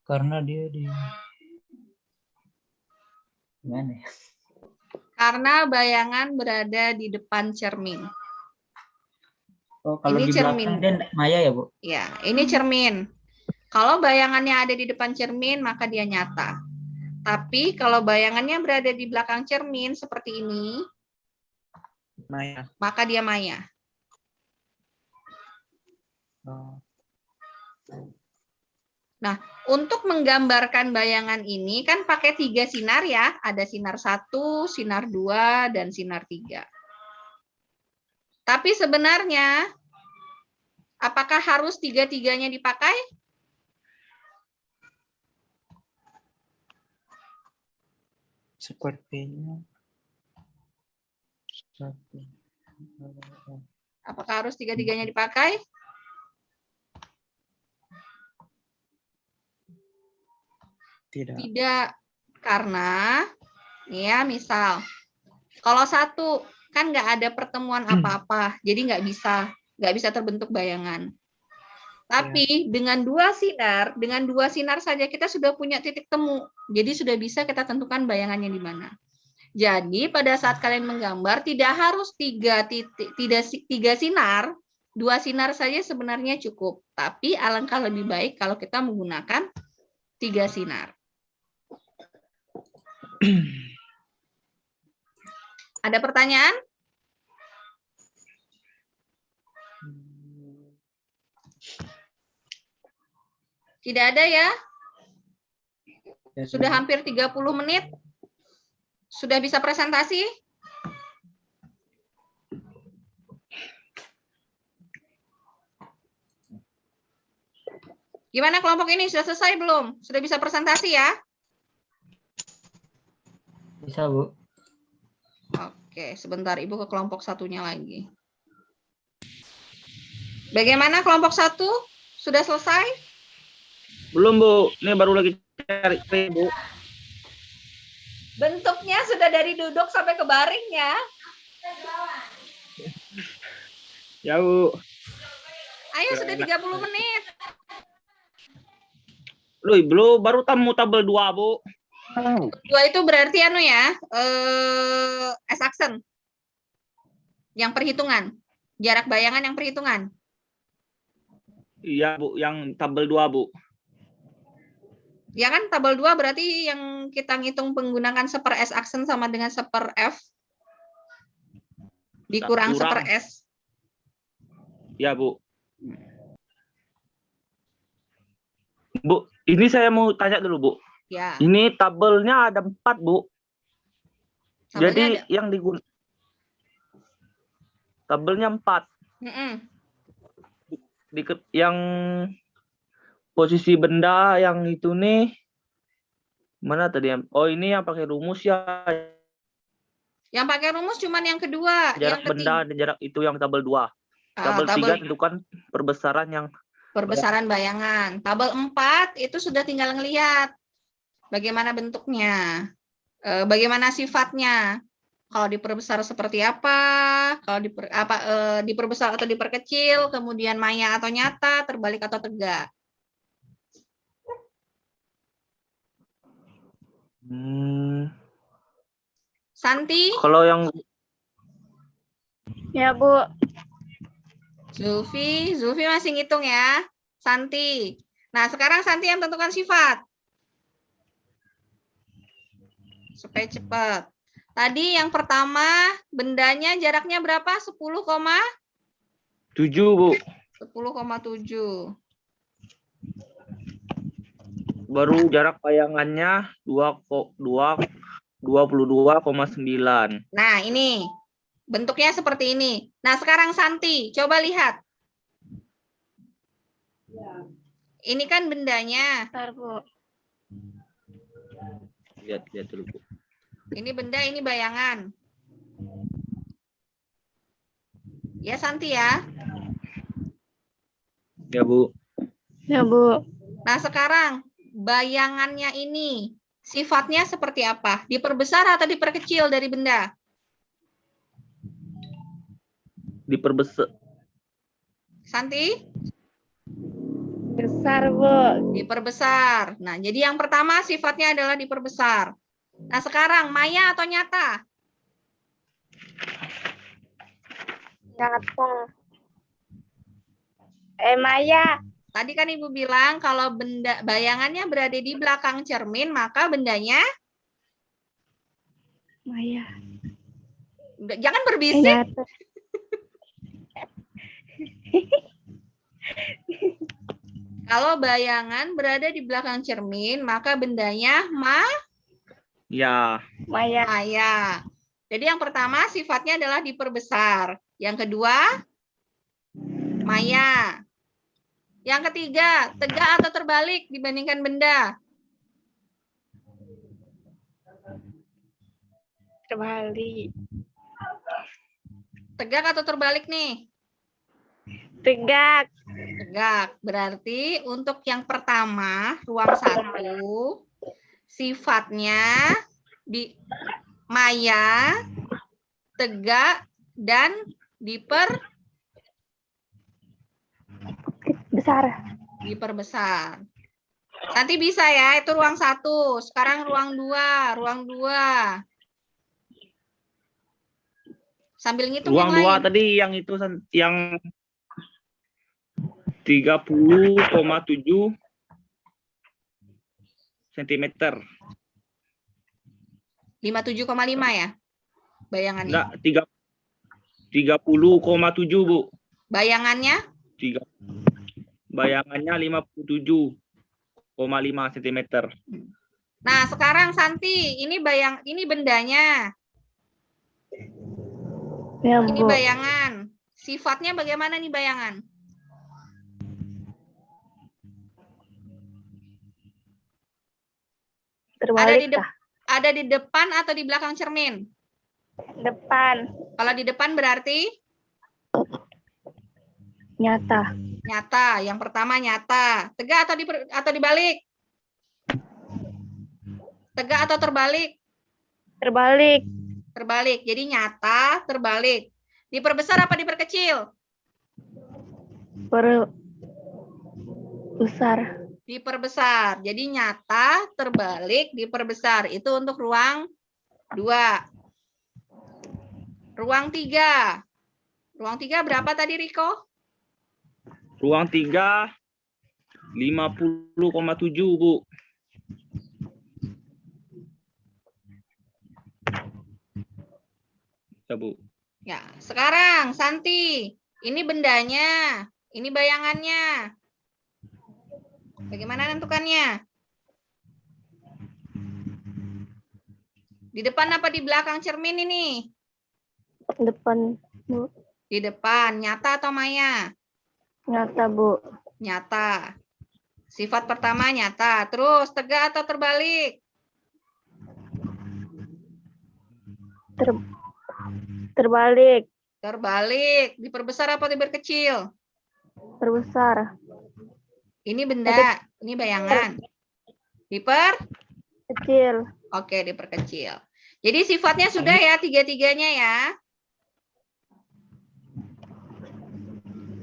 Karena dia di mana ya? Karena bayangan berada di depan cermin. Oh, kalau Ini di cermin. belakang dia maya ya, Bu? Ya, ini cermin. Kalau bayangannya ada di depan cermin, maka dia nyata. Tapi kalau bayangannya berada di belakang cermin seperti ini, Maya. maka dia maya. Oh. Nah, untuk menggambarkan bayangan ini kan pakai 3 sinar ya. Ada sinar 1, sinar 2, dan sinar 3. Tapi sebenarnya, apakah harus 3-3-nya dipakai? Sepertinya. Apakah harus 3-3-nya dipakai? Tidak, karena nih ya misal kalau 1 kan nggak ada pertemuan apa-apa, jadi nggak bisa terbentuk bayangan. Tapi dengan 2 sinar saja kita sudah punya titik temu, jadi sudah bisa kita tentukan bayangannya di mana. Jadi pada saat kalian menggambar tidak harus 3 sinar, 2 sinar saja sebenarnya cukup. Tapi alangkah lebih baik kalau kita menggunakan 3 sinar. Ada pertanyaan? Tidak ada ya? Ya, Sudah hampir 30 menit. Sudah bisa presentasi? Gimana kelompok ini? Sudah selesai belum? Sudah bisa presentasi ya? bisa, Bu. Oke, sebentar Ibu ke kelompok satunya lagi. Bagaimana kelompok satu? Sudah selesai? Belum, Bu. Ini baru lagi cari, Bu. Bentuknya sudah dari duduk sampai ke baring ya? Ya, Bu. Ayo, sudah 30 menit. Loh, belum, baru tabel 2, Bu. Dua itu berarti anu ya, S-action. Yang perhitungan. Jarak bayangan yang perhitungan. Iya, Bu, yang tabel 2, Bu. Ya kan, tabel 2 berarti yang kita ngitung menggunakan seper S-action sama dengan seper F. Dikurang seper S. Ya, Bu. Bu, ini saya mau tanya dulu, Bu. Ya. Ini tabelnya ada 4, Bu. Tabelnya Jadi ada. yang digunakan tabelnya 4. Yang posisi benda yang itu nih mana tadi? Oh, ini yang pakai rumus ya. Yang pakai rumus cuman yang kedua. Jarak yang benda dan jarak itu yang tabel 2. Tabel 3 tentukan perbesaran yang perbesaran bayangan. Tabel 4 itu sudah tinggal ngelihat bagaimana bentuknya, bagaimana sifatnya. Kalau diperbesar seperti apa, kalau diperbesar atau diperkecil, kemudian maya atau nyata, terbalik atau tegak. Santi? Kalau yang Ya, Bu. Zulfi masih ngitung ya. Santi. Nah, sekarang Santi yang tentukan sifat. Supaya cepat. Tadi yang pertama, bendanya jaraknya berapa? 10,7, Bu. 10,7. Baru jarak bayangannya 22,9. Nah, ini. Bentuknya seperti ini. Nah, sekarang Santi, coba lihat. Ini kan bendanya. Bentar, Bu. Lihat dulu, Bu. Ini benda, ini bayangan. Ya, Santi ya. Ya, Bu. Ya, Bu. Nah, sekarang bayangannya ini sifatnya seperti apa? Diperbesar atau diperkecil dari benda? Diperbesar. Santi? Besar, Bu. Diperbesar. Nah, jadi yang pertama sifatnya adalah diperbesar. Nah, sekarang maya atau nyata? Nyata. Maya. Tadi kan Ibu bilang kalau benda bayangannya berada di belakang cermin, maka bendanya Maya. jangan berbisik. Nyata. Kalau bayangan berada di belakang cermin, maka bendanya Ya. Maya. maya. Jadi yang pertama sifatnya adalah diperbesar. Yang kedua, maya. Yang ketiga, tegak atau terbalik dibandingkan benda. Terbalik. Tegak atau terbalik nih? Tegak. Tegak. Berarti untuk yang pertama, ruang 1, sifatnya di maya, tegak, dan diperbesar. Nanti bisa ya, itu ruang 1. Sekarang ruang 2. Ruang 2. Sambil ngitung Ruang yang 2 lain. tadi yang itu yang 30,7 cm. 57,5 ya? Bayangannya. Enggak, 30,7, Bu. Bayangannya? Bayangannya 57. cm. Nah, sekarang Santi, ini bendanya. Ya, Ini Bu. bayangan. Sifatnya bagaimana nih bayangan? Terbalik kah? Ada di depan atau di belakang cermin? Depan. Kalau di depan berarti Nyata. nyata. Yang pertama nyata. Tegak atau dibalik? Tegak atau terbalik? Terbalik. Terbalik. Jadi nyata, terbalik. Diperbesar apa diperkecil? Besar. Diperbesar. Jadi nyata, terbalik, diperbesar. Itu untuk ruang 2. Ruang 3. Ruang 3 berapa tadi, Riko? Ruang 3 50,7, Bu. Ya, Bu. Ya, sekarang Santi, ini bendanya, ini bayangannya. Bagaimana nentukannya? Di depan apa di belakang cermin ini? Depan, Bu. Di depan, nyata atau maya? Nyata, Bu. Nyata. Sifat pertama nyata. Terus tegak atau terbalik? Terbalik. Terbalik. Diperbesar apa diperkecil? Terbesar. Ini benda, ini bayangan. Kecil. Oke, diperkecil. Jadi sifatnya sudah ya, tiga-tiganya ya.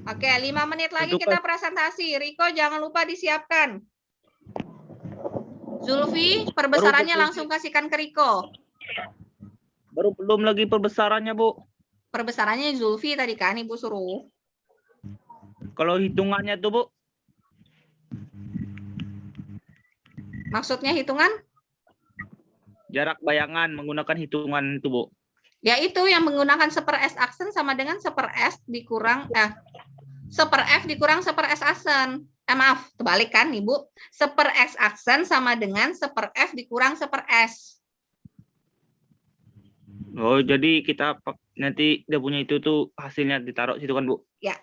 Oke, 5 menit lagi kita presentasi. Riko jangan lupa disiapkan. Zulfi, perbesarannya langsung kasihkan ke Riko. Belum lagi perbesarannya, Bu. Perbesarannya Zulfi tadi kan Ibu suruh. Kalau hitungannya tuh, Bu. Maksudnya hitungan? Jarak bayangan menggunakan hitungan itu, Bu. Ya itu yang menggunakan 1/s aksen sama dengan 1/s dikurang 1/f dikurang 1/s aksen. Maaf, terbalik kan Ibu. 1/s aksen sama dengan 1/f dikurang 1/s. Oh, jadi kita nanti dia punya itu tuh hasilnya ditaruh situ kan, Bu? Ya.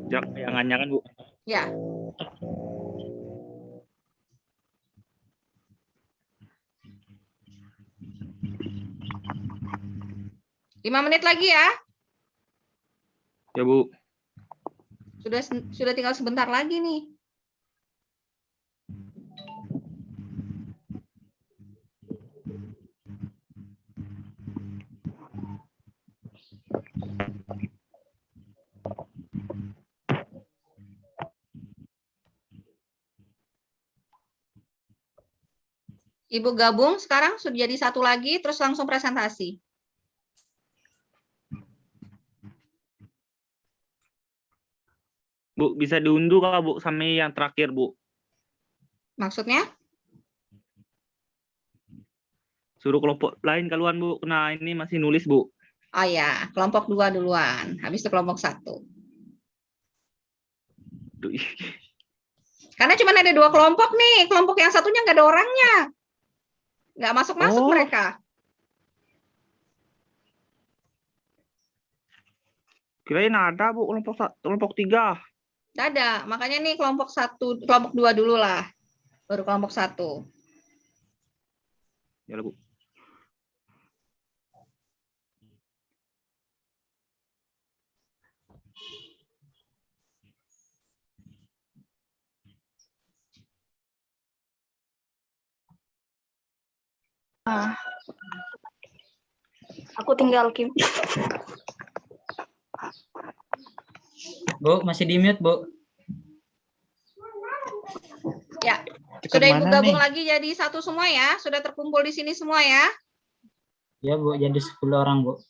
Jarak bayangannya kan, Bu? Ya. Lima menit lagi ya. Ya, Bu. Sudah tinggal sebentar lagi nih. Ibu gabung sekarang sudah jadi satu lagi, terus langsung presentasi. Bu, bisa diunduh kah, Bu, sampai yang terakhir, Bu? Maksudnya? Suruh kelompok lain keluar, Bu. Nah, ini masih nulis, Bu. Oh ya, kelompok 2 duluan. Habis itu kelompok 1. Karena cuma ada 2 kelompok nih. Kelompok yang satunya nggak ada orangnya. Nggak masuk-masuk mereka. Kirain ada, Bu, kelompok 3. Nggak ada. Makanya nih kelompok 2 dulu lah. Baru kelompok 1. Ya, Bu. Aku tinggal Kim. Bu, masih di mute, Bu. Ya. Tekan Sudah Ibu mana gabung nih? lagi jadi satu semua ya? Sudah terkumpul di sini semua ya? Ya, Bu, jadi 10 orang, Bu.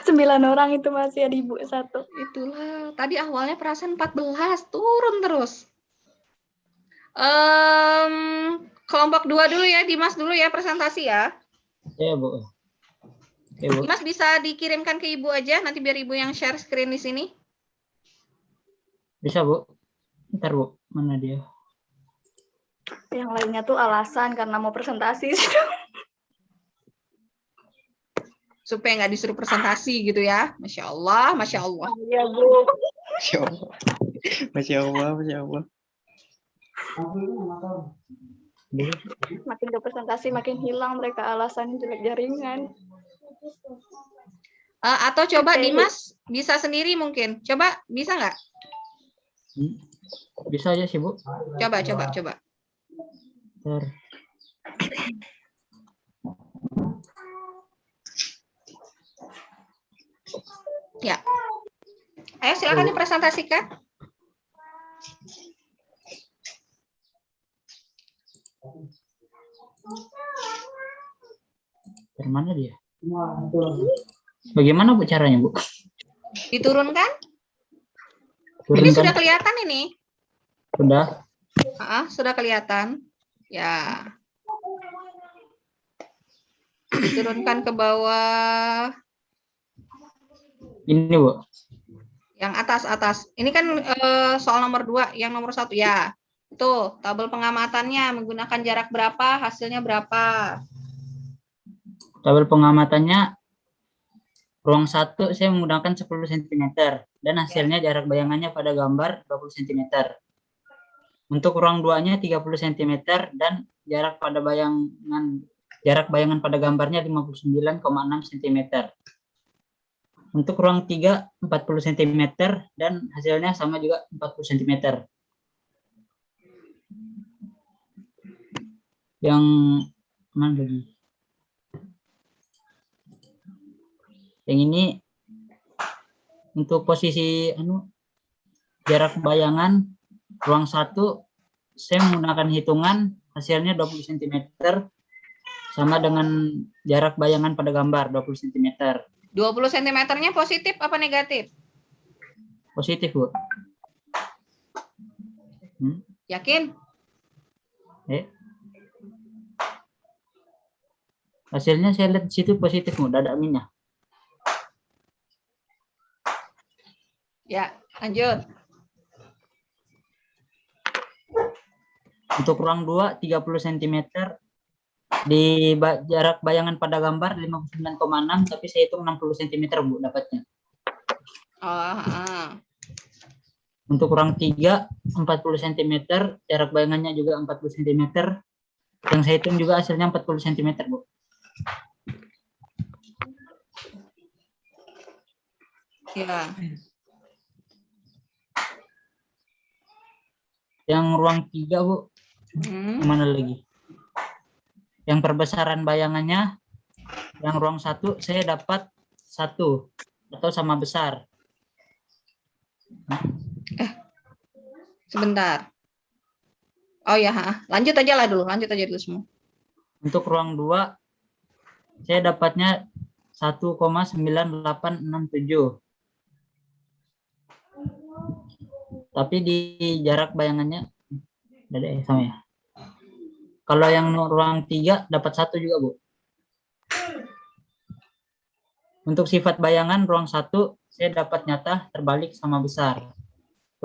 9 orang itu masih ada Ibu 1. Itulah. Tadi awalnya perasaan 14. Turun terus. Kelompok 2 dulu ya. Dimas dulu ya presentasi ya. Ya, Bu. Oke, Bu. Dimas bisa dikirimkan ke Ibu aja. Nanti biar Ibu yang share screen di sini. Bisa, Bu. Ntar, Bu. Mana dia? Yang lainnya tuh alasan karena mau presentasi. Supaya nggak disuruh presentasi gitu ya. Masya Allah, Masya Allah. Iya, Bu. Masya Allah. Masya Allah, Masya Allah. Makin ke presentasi makin hilang mereka alasannya jelek jaringan. Atau coba Oke. Dimas bisa sendiri mungkin. Coba, bisa nggak? Bisa aja sih, Bu. Coba. Ntar. Ya. Ayo silakan dipresentasikan. Dari mana dia? Bagaimana Bu caranya, Bu? Diturunkan. Ini Turunkan. sudah kelihatan ini. Sudah. Sudah kelihatan. Ya. Diturunkan ke bawah. Ini, Bu. Yang atas. Ini kan soal nomor 2, yang nomor 1 ya. Tuh, tabel pengamatannya menggunakan jarak berapa, hasilnya berapa. Tabel pengamatannya ruang 1 saya menggunakan 10 cm dan hasilnya jarak bayangannya pada gambar 20 cm. Untuk ruang 2-nya 30 cm dan jarak bayangan pada gambarnya 59,6 cm. Untuk ruang 3 40 cm dan hasilnya sama juga 40 cm. Yang mana lagi? Yang ini untuk posisi jarak bayangan ruang 1 saya menggunakan hitungan hasilnya 20 cm sama dengan jarak bayangan pada gambar 20 cm. 20 cm-nya positif apa negatif? Positif, Bu. Yakin? Hasilnya saya lihat di situ positif, Bu, ada minyak. Ya, lanjut. Untuk ruang 2 30 cm di jarak bayangan pada gambar 59,6 tapi saya hitung 60 cm, Bu, dapatnya. Untuk ruang 3 40 cm jarak bayangannya juga 40 cm yang saya hitung juga hasilnya 40 cm, Bu. Ya. Yang ruang 3, Bu. Mana lagi? Yang perbesaran bayangannya yang ruang 1 saya dapat 1 atau sama besar. Sebentar. Oh ya, lanjut aja dulu semua. Untuk ruang 2 saya dapatnya 1,9867. Tapi di jarak bayangannya sama ya. Kalau yang ruang 3 dapat 1 juga, Bu. Untuk sifat bayangan ruang 1 saya dapat nyata terbalik sama besar.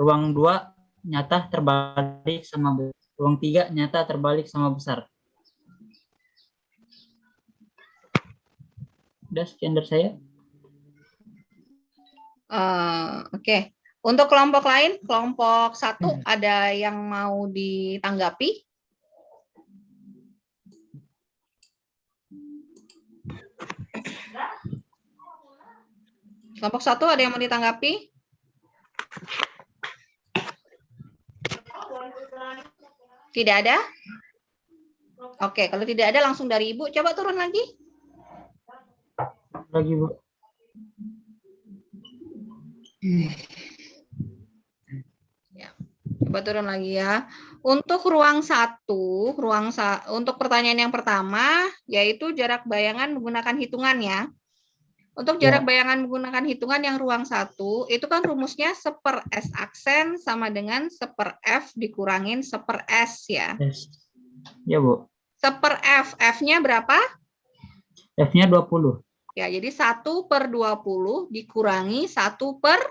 Ruang 2 nyata terbalik sama besar. Ruang 3 nyata terbalik sama besar. Udah, sekian dari saya. Oke. Untuk kelompok lain, kelompok 1 ada yang mau ditanggapi? Kelompok 1 ada yang mau ditanggapi? Tidak ada? Oke, kalau tidak ada langsung dari Ibu. Coba turun lagi. Lagi, Bu. Ya, coba turun lagi ya. Untuk ruang 1, untuk pertanyaan yang pertama, yaitu jarak bayangan menggunakan hitungan ya. Untuk jarak bayangan menggunakan hitungan yang ruang 1, itu kan rumusnya 1/S aksen sama dengan 1/F dikurangin 1/S ya. Ya, Bu. 1/F, F-nya berapa? F-nya 20. Ya, jadi 1/20 dikurangi 1/10.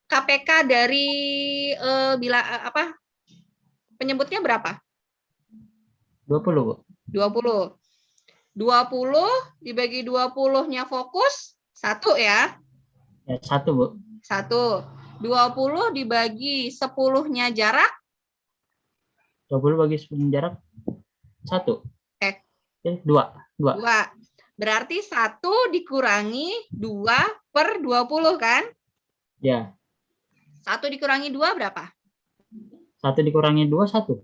KPK dari penyebutnya berapa? 20, Bu. 20. 20 dibagi 20-nya fokus 1 ya. Ya, 1, Bu. 1. 20 dibagi 10-nya jarak 20 bagi 10 jarak 1. 2. 2. Berarti 1 dikurangi 2 per 20 kan? Ya. 1 dikurangi 2 berapa? 1 dikurangi 2, 1.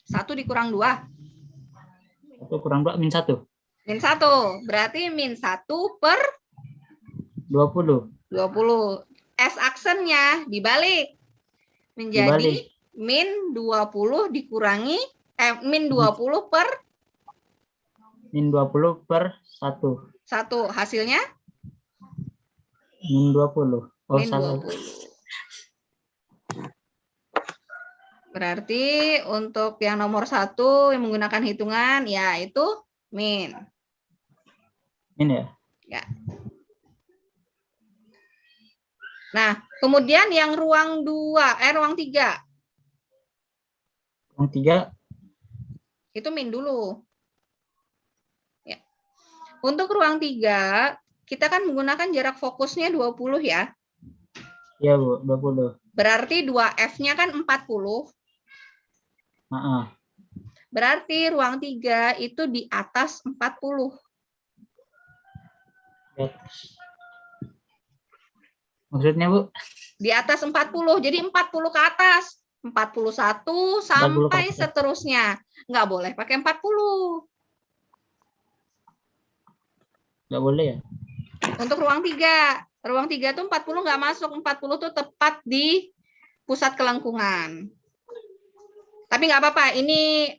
1 dikurang 2. 1 kurang 2, min 1. Min 1. Berarti min 1 per 20. 20. S aksennya dibalik. Menjadi min 20 dikurangi min 20 per Min 20 per 1. 1. Hasilnya? Min 20. Oh, Min salah. 20. Berarti untuk yang nomor 1 yang menggunakan hitungan, ya itu min. Min ya? Ya. Nah, kemudian yang ruang 3. Ruang 3. Itu min dulu. Ya. Untuk ruang 3, kita kan menggunakan jarak fokusnya 20 ya. Iya, Bu, 20. Berarti 2F-nya kan 40. Berarti ruang 3 itu di atas 40. Maksudnya, Bu? Di atas 40. Jadi 40 ke atas. 41 sampai seterusnya. Nggak boleh pakai 40. Nggak boleh ya? Untuk ruang 3. Ruang 3 tuh 40 nggak masuk. 40 tuh tepat di pusat kelengkungan. Tapi nggak apa-apa. Ini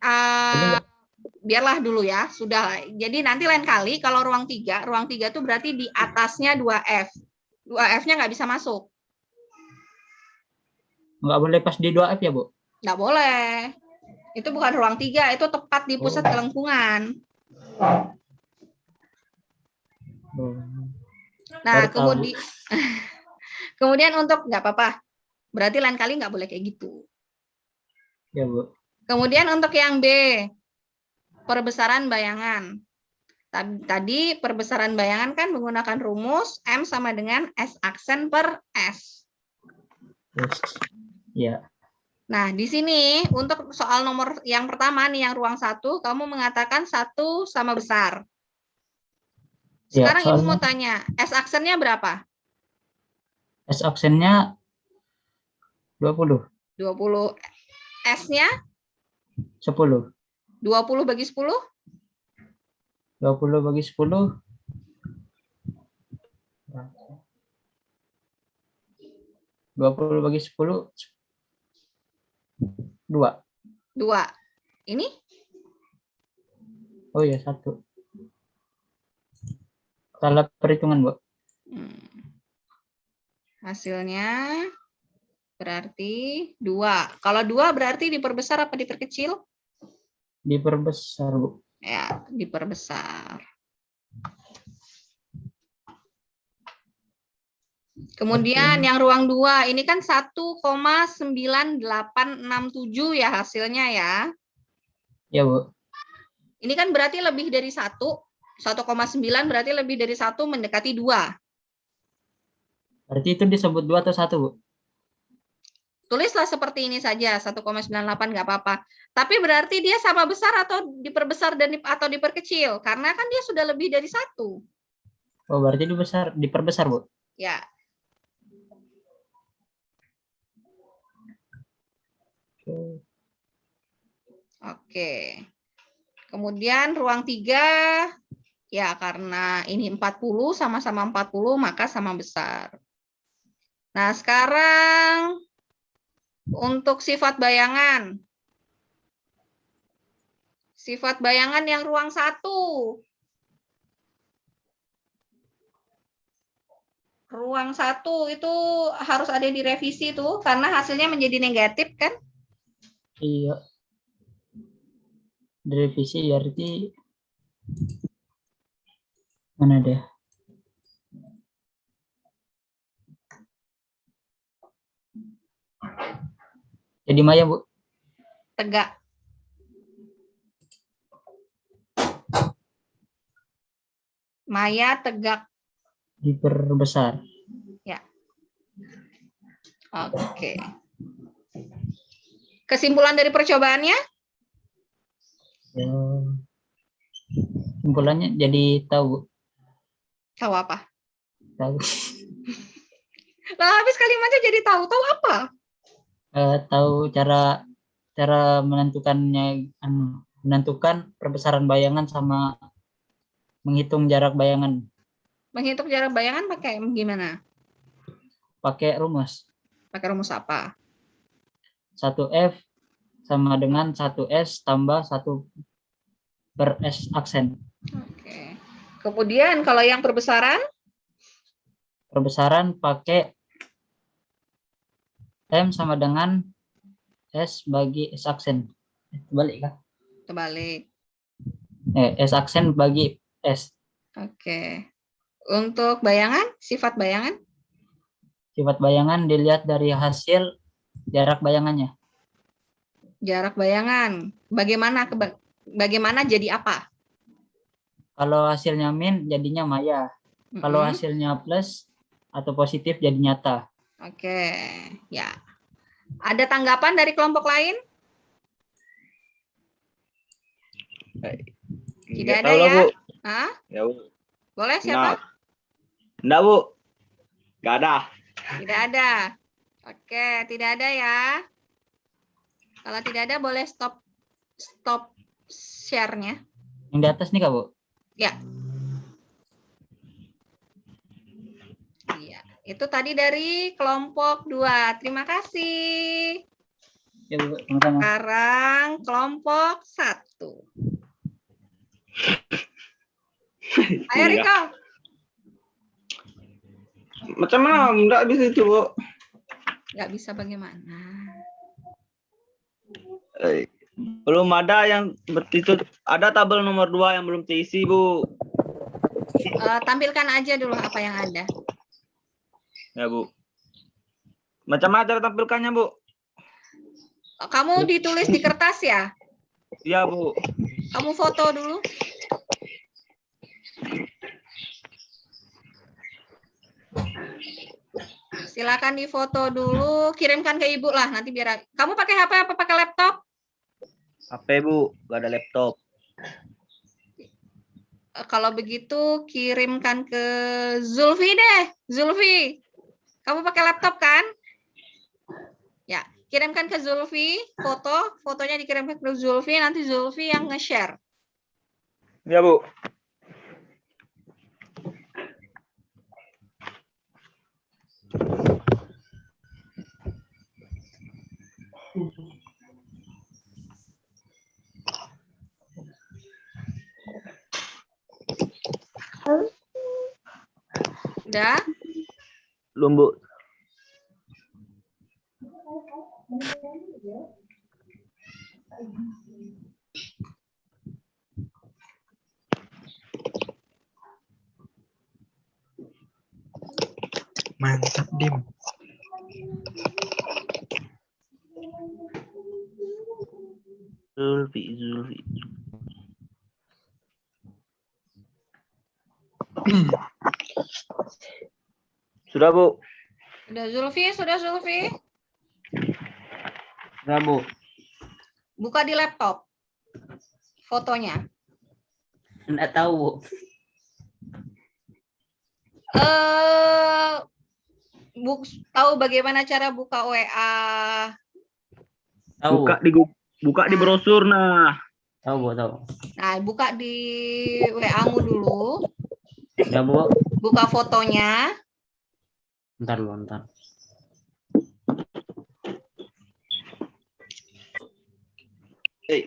biarlah dulu ya. Sudah. Jadi nanti lain kali kalau ruang 3 tuh berarti di atasnya 2F. 2F-nya nggak bisa masuk. Nggak boleh pas di 2F ya, Bu? Nggak boleh. Itu bukan ruang 3, itu tepat di pusat kelengkungan. Nah, kemudian untuk nggak apa-apa. Berarti lain kali nggak boleh kayak gitu. Ya, Bu. Kemudian untuk yang B, perbesaran bayangan. Tadi perbesaran bayangan kan menggunakan rumus M sama dengan S aksen per S. Ya. Nah, di sini untuk soal nomor yang pertama nih, yang ruang 1, kamu mengatakan 1 sama besar. Sekarang Ibu mau tanya, S aksennya berapa? S aksennya 20. 20. S-nya? 10. 20 bagi 10? 20 bagi 10. 20 bagi 10. 2. Ini? Oh ya, 1. Salah perhitungan, Bu. Hasilnya berarti 2. Kalau 2 berarti diperbesar apa diperkecil? Diperbesar, Bu. Ya, diperbesar. Kemudian yang ruang 2, ini kan 1,9867 ya hasilnya ya. Ya, Bu. Ini kan berarti lebih dari 1. 1,9 berarti lebih dari 1 mendekati 2. Berarti itu disebut 2 atau 1, Bu? Tulislah seperti ini saja, 1,98 nggak apa-apa. Tapi berarti dia sama besar atau diperbesar atau diperkecil? Karena kan dia sudah lebih dari 1. Oh, berarti diperbesar, Bu? Ya. Oke. Kemudian ruang 3, ya karena ini 40, sama-sama 40, maka sama besar. Nah, sekarang untuk sifat bayangan. Sifat bayangan yang ruang 1. Ruang 1 itu harus ada di revisi tuh, karena hasilnya menjadi negatif kan? Iya. Direvisi berarti mana deh? Jadi Maya, Bu. Tegak. Maya tegak. Diperbesar. Ya. Oke. Kesimpulan dari percobaannya? Ya. Simpulannya jadi tahu, Bu. Tahu apa? Tahu. Lah, habis kalimatnya jadi tahu. Tahu apa? Tahu cara menentukannya, menentukan perbesaran bayangan sama menghitung jarak bayangan. Menghitung jarak bayangan pakai gimana? Pakai rumus. Pakai rumus apa? 1F sama dengan 1S tambah 1 per S aksen. Oke. Kemudian kalau yang perbesaran? Perbesaran pakai M sama dengan S bagi S aksen. Balik kah? Terbalik. S aksen bagi S. Oke. Untuk bayangan, sifat bayangan? Sifat bayangan dilihat dari hasil jarak bayangannya. Jarak bayangan. Bagaimana jadi apa? Kalau hasilnya min jadinya maya. Kalau hasilnya plus atau positif jadi nyata. Oke, ya. Ada tanggapan dari kelompok lain? Tidak ada tahu lah, ya? Bu. Hah? Ya, Bu. Boleh siapa? Enggak, Bu. Enggak ada. Tidak ada. Oke, tidak ada ya. Kalau tidak ada boleh stop share-nya. Yang di atas nih Kak, Bu? Ya. Iya, itu tadi dari kelompok 2. Terima kasih. Ya, Bu, sama-sama. Sekarang kelompok 1. Ayo Riko. Macam mana? Enggak bisa itu, Bu. Nggak bisa bagaimana? Belum ada yang bertitik. Ada tabel nomor 2 yang belum terisi, Bu. Tampilkan aja dulu apa yang ada. Ya, Bu. Macam mana cara tampilkannya, Bu? Kamu ditulis di kertas ya? Iya, Bu. Kamu foto dulu. Silakan difoto dulu, kirimkan ke ibu lah nanti biar. Kamu pakai HP apa pakai laptop? HP, Bu. Gak ada laptop. Kalau begitu kirimkan ke Zulfi deh. Zulfi, kamu pakai laptop kan? Ya, kirimkan ke Zulfi fotonya dikirimkan ke Zulfi, nanti Zulfi yang nge-share. Ya, Bu. Udah? Belum, Bu. Mantap, Dim. Zulfi. Sudah, Bu. Sudah Zulfi? Sudah, Bu. Buka di laptop fotonya. Enggak tahu. Tahu bagaimana cara buka WA? Tahu. Buka di brosur, nah. Tahu. Nah, buka di WA-mu dulu. Ya, Bu. Buka fotonya. Bentar. Hey.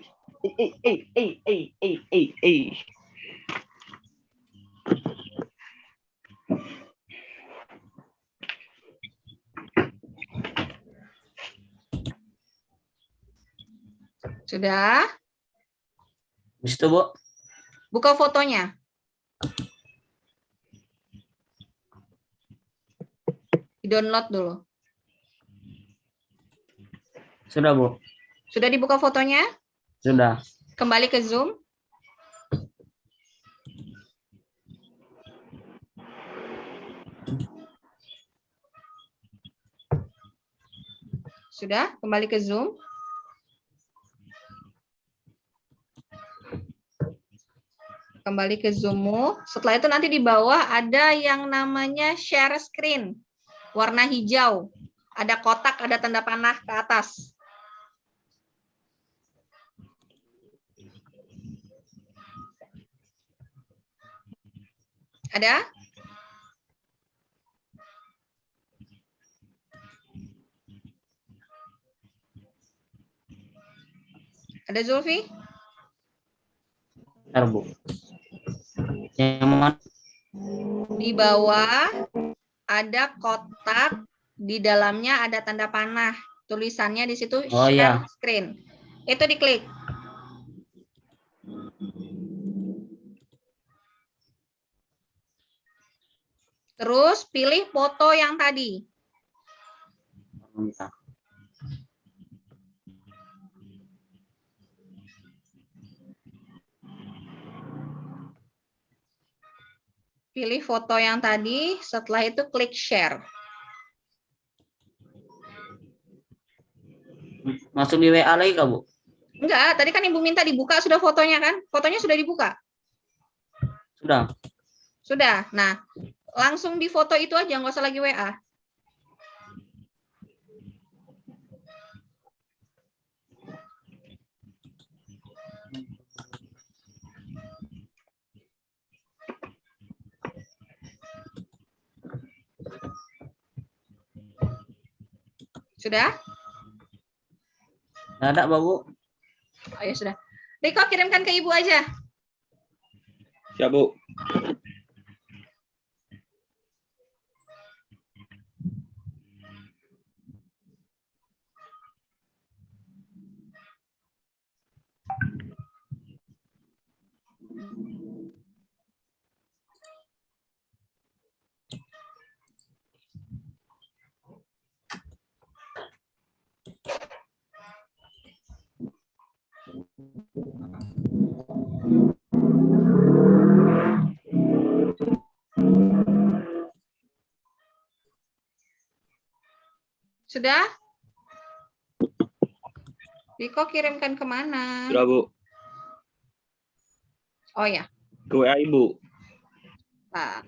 Sudah? Habis itu, Bu. Buka fotonya. Di-download dulu. Sudah, Bu. Sudah dibuka fotonya? Sudah. Kembali ke Zoom. Sudah, kembali ke Zoom. Kembali ke Zoom-mu. Setelah itu nanti di bawah ada yang namanya share screen. Warna hijau. Ada kotak, ada tanda panah ke atas. Ada? Ada Zulfi? Bentar, Bu. Yang mana? Di bawah ada kotak, di dalamnya ada tanda panah. Tulisannya di situ Oh, share iya. screen. Itu diklik. Terus pilih foto yang tadi. Bentar. Pilih foto yang tadi, setelah itu klik share. Masuk di WA lagi, Kak, Bu? Enggak, tadi kan Ibu minta dibuka sudah fotonya kan? Fotonya sudah dibuka? Sudah. Sudah. Nah, langsung di foto itu aja, nggak usah lagi WA. Sudah? Nggak ada, Bu. Oh, ya sudah. Riko kirimkan ke Ibu aja. Siap, Bu. Sudah? Riko kirimkan kemana? Sudah, Bu. Oh ya. Ke WA Ibu. Nah.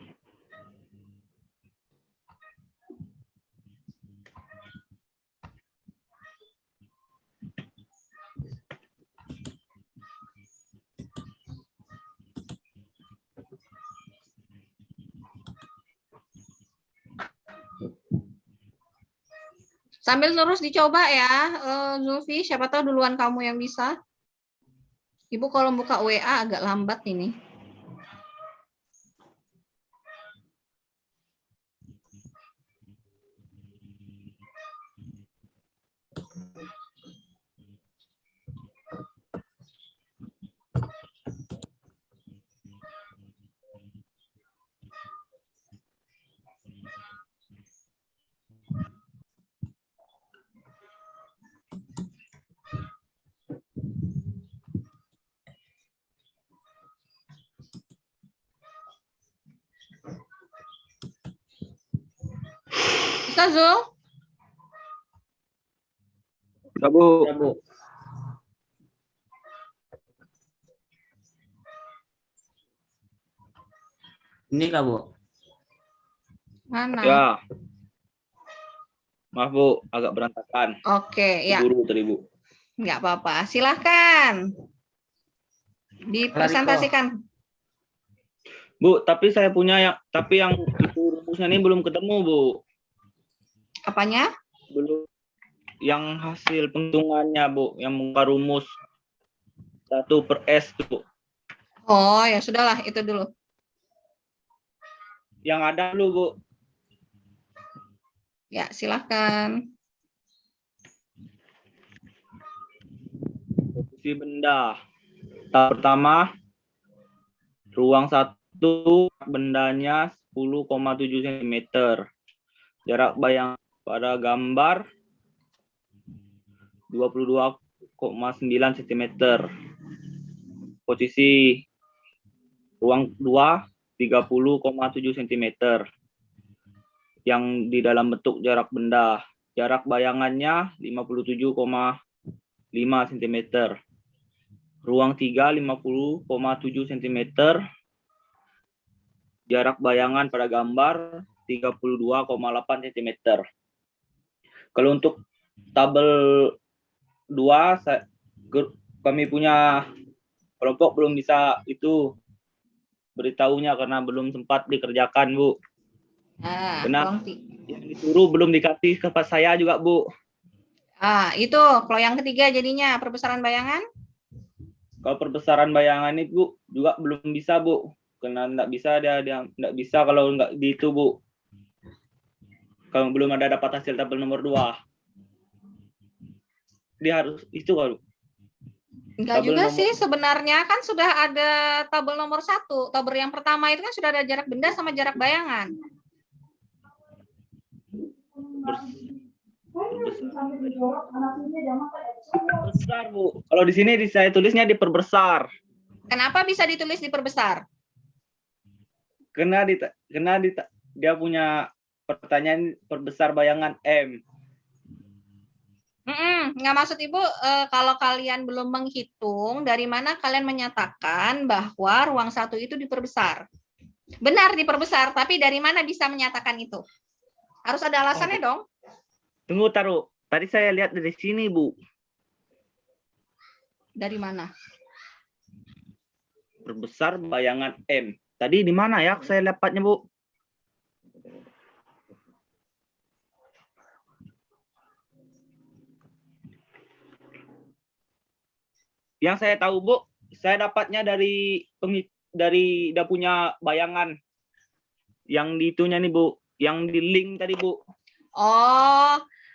Sambil terus dicoba ya, Zulfi, siapa tahu duluan kamu yang bisa. Ibu kalau buka WA agak lambat ini. Bisa, Zul? Sudah, Bu. Ya, Bu. Ini, Kak, Bu. Mana? Ya. Maaf, Bu, agak berantakan. Oke, ya. Buru tadi, Bu. Nggak apa-apa. Silahkan. Dipresentasikan. Bu, tapi saya punya yang itu rumusnya ini belum ketemu, Bu. Apanya? Belum. Yang hasil penghitungannya, Bu, yang muka rumus 1/S, Bu. Oh, ya sudahlah, itu dulu. Yang ada dulu, Bu. Ya, silahkan. Posisi benda. Tahap pertama, ruang 1, bendanya 10,7 cm. Jarak bayang pada gambar 22,9 cm. Posisi ruang 2 30,7 cm. Yang di dalam bentuk jarak benda. Jarak bayangannya 57,5 cm. Ruang 3 50,7 cm. Jarak bayangan pada gambar 32,8 cm. Kalau untuk tabel 2 kami punya kelompok belum bisa itu beritahunya karena belum sempat dikerjakan, Bu. Karena yang disuruh belum dikasih ke saya juga, Bu. Itu kalau yang ketiga jadinya perbesaran bayangan. Kalau perbesaran bayangan itu juga belum bisa, Bu. Karena enggak bisa dia enggak bisa kalau enggak di itu, Bu. Kalau belum ada dapat hasil tabel nomor 2. Dia harus itu kalau. Enggak juga sih, sebenarnya kan sudah ada tabel nomor 1. Tabel yang pertama itu kan sudah ada jarak benda sama jarak bayangan. Besar, Bu. Kalau di sini saya tulisnya diperbesar. Kenapa bisa ditulis diperbesar? Karena dia punya pertanyaan perbesar bayangan M. Nggak, maksud Ibu, kalau kalian belum menghitung, dari mana kalian menyatakan bahwa ruang 1 itu diperbesar? Benar diperbesar, tapi dari mana bisa menyatakan itu? Harus ada alasannya dong. Tunggu, taruh. Tadi saya lihat dari sini, Bu. Dari mana? Perbesar bayangan M. Tadi di mana ya saya dapatnya, Bu? Yang saya tahu, Bu, saya dapatnya dari dia punya bayangan. Yang di itunya nih, Bu. Yang di link tadi, Bu.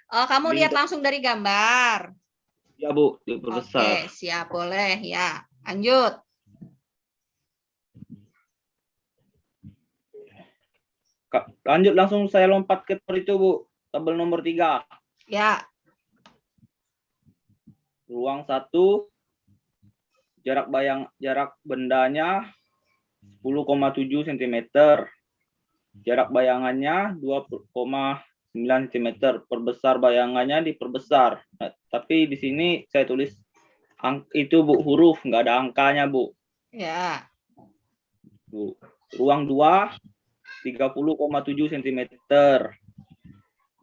Kamu lihat langsung dari gambar. Ya, Bu, diperbesar. Oke, siap, boleh ya. Lanjut. Lanjut, langsung saya lompat ke itu, Bu. Tabel nomor 3. Ya. Ruang 1. Jarak bendanya 10,7 cm. Jarak bayangannya 2,9 cm. Perbesar bayangannya diperbesar. Nah, tapi di sini saya tulis itu, Bu, huruf, nggak ada angkanya, Bu. Ya. Bu. Ruang 2 30,7 cm.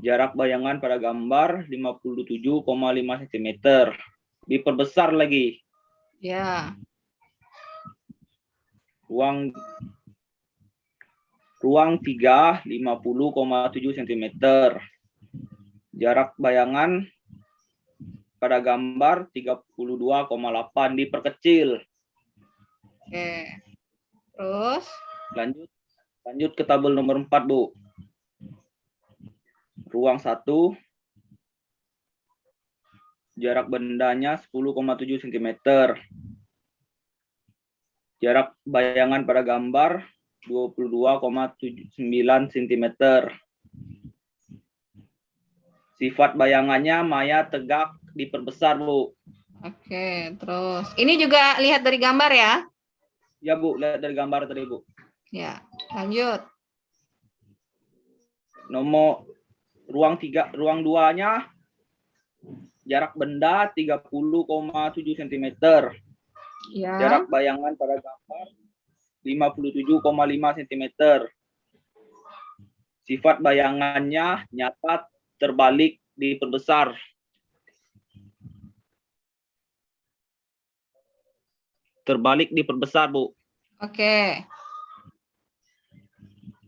Jarak bayangan pada gambar 57,5 cm. Diperbesar lagi. Ya. Ruang 3 50,7 cm. Jarak bayangan pada gambar 32,8, diperkecil. Oke. Terus Lanjut ke tabel nomor 4, Bu. Ruang 1. Jarak bendanya 10,7 cm. Jarak bayangan pada gambar 22,9 cm. Sifat bayangannya maya, tegak, diperbesar, Bu. Oke, terus ini juga lihat dari gambar ya? Ya, Bu, lihat dari gambar tadi, Bu. Ya, lanjut. Nomor ruang 2-nya jarak benda 30,7 cm. Ya. Jarak bayangan pada gambar 57,5 cm. Sifat bayangannya nyata, terbalik, diperbesar. Terbalik, diperbesar, Bu. Oke.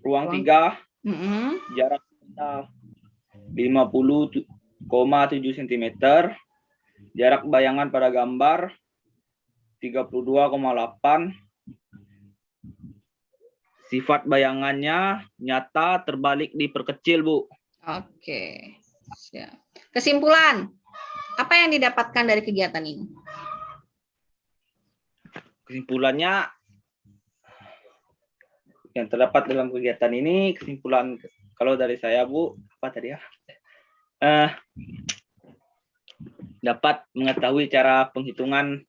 Ruang 3, jarak benda 50,7 cm. Jarak bayangan pada gambar 32,8. Sifat bayangannya nyata, terbalik, diperkecil, Bu. Oke. Siap. Kesimpulan, apa yang didapatkan dari kegiatan ini? Kesimpulannya yang terdapat dalam kegiatan ini, kesimpulan kalau dari saya, Bu, apa tadi ya? dapat mengetahui cara penghitungan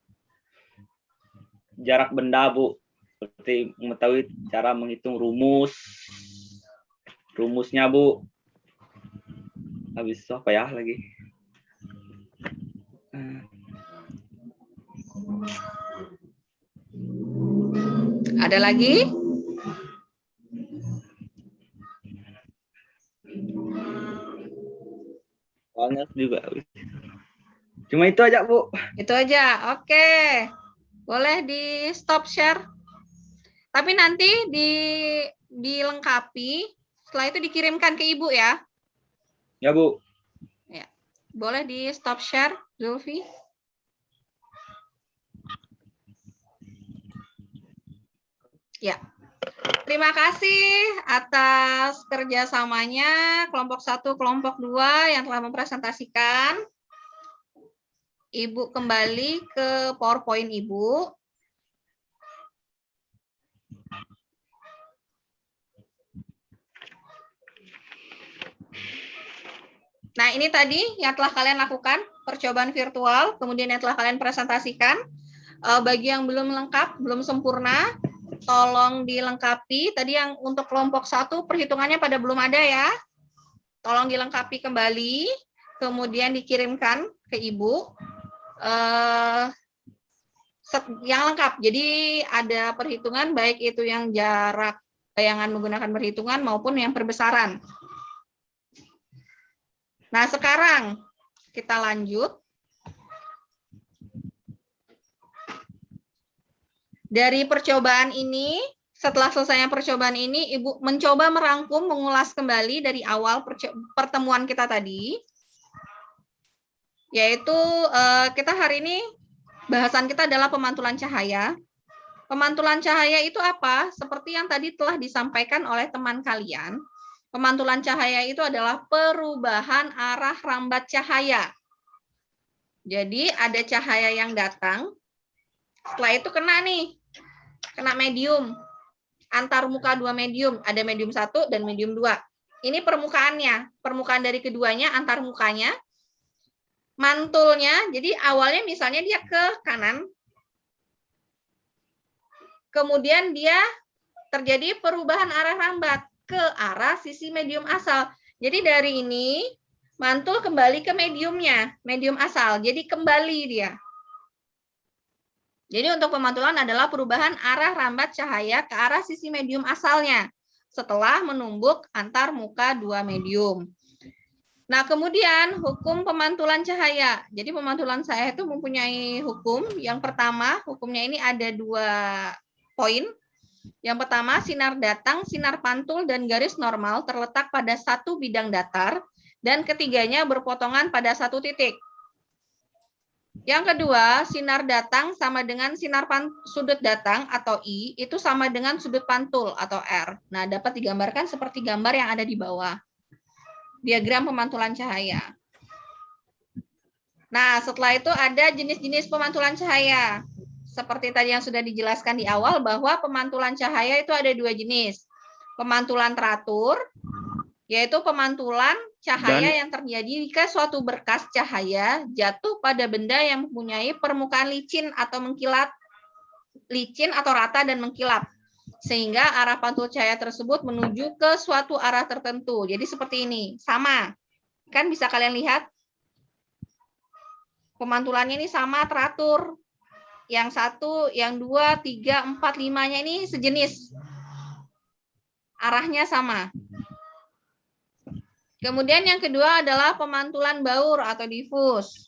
jarak benda, Bu. Seperti mengetahui cara menghitung rumusnya, Bu. Habis itu apa ya lagi? Ada lagi? Soalnya juga. Cuma itu aja, Bu. Itu aja. Oke. Boleh di stop share. Tapi nanti dilengkapi, setelah itu dikirimkan ke Ibu ya. Ya, Bu. Ya. Boleh di stop share, Zulfi. Ya. Terima kasih atas kerjasamanya kelompok 1, kelompok 2 yang telah mempresentasikan. Ibu kembali ke PowerPoint Ibu. Nah, ini tadi yang telah kalian lakukan, percobaan virtual, kemudian yang telah kalian presentasikan. Bagi yang belum lengkap, belum sempurna, tolong dilengkapi. Tadi yang untuk kelompok 1 perhitungannya pada belum ada ya. Tolong dilengkapi kembali, kemudian dikirimkan ke Ibu. Yang lengkap. Jadi ada perhitungan baik itu yang jarak bayangan menggunakan perhitungan maupun yang perbesaran. Nah, sekarang kita lanjut. Dari percobaan ini, setelah selesainya percobaan ini, Ibu mencoba merangkum, mengulas kembali dari awal pertemuan kita tadi. Yaitu kita hari ini bahasan kita adalah pemantulan cahaya. Pemantulan cahaya itu apa? Seperti yang tadi telah disampaikan oleh teman kalian, pemantulan cahaya itu adalah perubahan arah rambat cahaya. Jadi ada cahaya yang datang, setelah itu kena medium, antar muka 2 medium, ada medium 1 dan medium 2. Ini permukaannya, permukaan dari keduanya, antar mukanya. Mantulnya, jadi awalnya misalnya dia ke kanan, kemudian dia terjadi perubahan arah rambat ke arah sisi medium asal. Jadi dari ini, mantul kembali ke mediumnya, medium asal, jadi kembali dia. Jadi untuk pemantulan adalah perubahan arah rambat cahaya ke arah sisi medium asalnya, setelah menumbuk antar muka 2 medium. Nah, kemudian hukum pemantulan cahaya. Jadi pemantulan cahaya itu mempunyai hukum. Yang pertama, hukumnya ini ada 2 poin. Yang pertama, sinar datang, sinar pantul, dan garis normal terletak pada satu bidang datar. Dan ketiganya berpotongan pada satu titik. Yang kedua, sinar datang sama dengan sinar sudut datang atau I, itu sama dengan sudut pantul atau R. Nah, dapat digambarkan seperti gambar yang ada di bawah. Diagram pemantulan cahaya. Nah, setelah itu ada jenis-jenis pemantulan cahaya. Seperti tadi yang sudah dijelaskan di awal bahwa pemantulan cahaya itu ada 2 jenis. Pemantulan teratur, yaitu pemantulan cahaya yang terjadi jika suatu berkas cahaya jatuh pada benda yang mempunyai permukaan licin atau mengkilap, licin atau rata dan mengkilap. Sehingga arah pantul cahaya tersebut menuju ke suatu arah tertentu. Jadi seperti ini, sama. Kan bisa kalian lihat? Pemantulannya ini sama, teratur. Yang 1, yang 2, 3, 4, 5-nya ini sejenis. Arahnya sama. Kemudian yang kedua adalah pemantulan baur atau difus.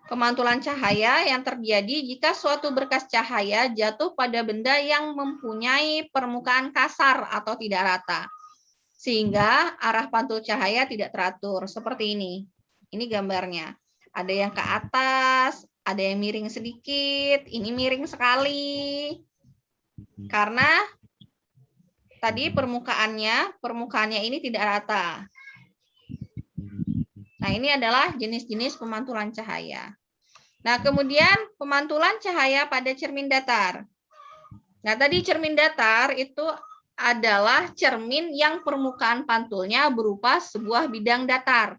Pemantulan cahaya yang terjadi jika suatu berkas cahaya jatuh pada benda yang mempunyai permukaan kasar atau tidak rata. Sehingga arah pantul cahaya tidak teratur. Seperti ini. Ini gambarnya. Ada yang ke atas, ada yang miring sedikit, ini miring sekali. Karena tadi permukaannya ini tidak rata. Nah, ini adalah jenis-jenis pemantulan cahaya. Nah, kemudian pemantulan cahaya pada cermin datar. Nah, tadi cermin datar itu adalah cermin yang permukaan pantulnya berupa sebuah bidang datar.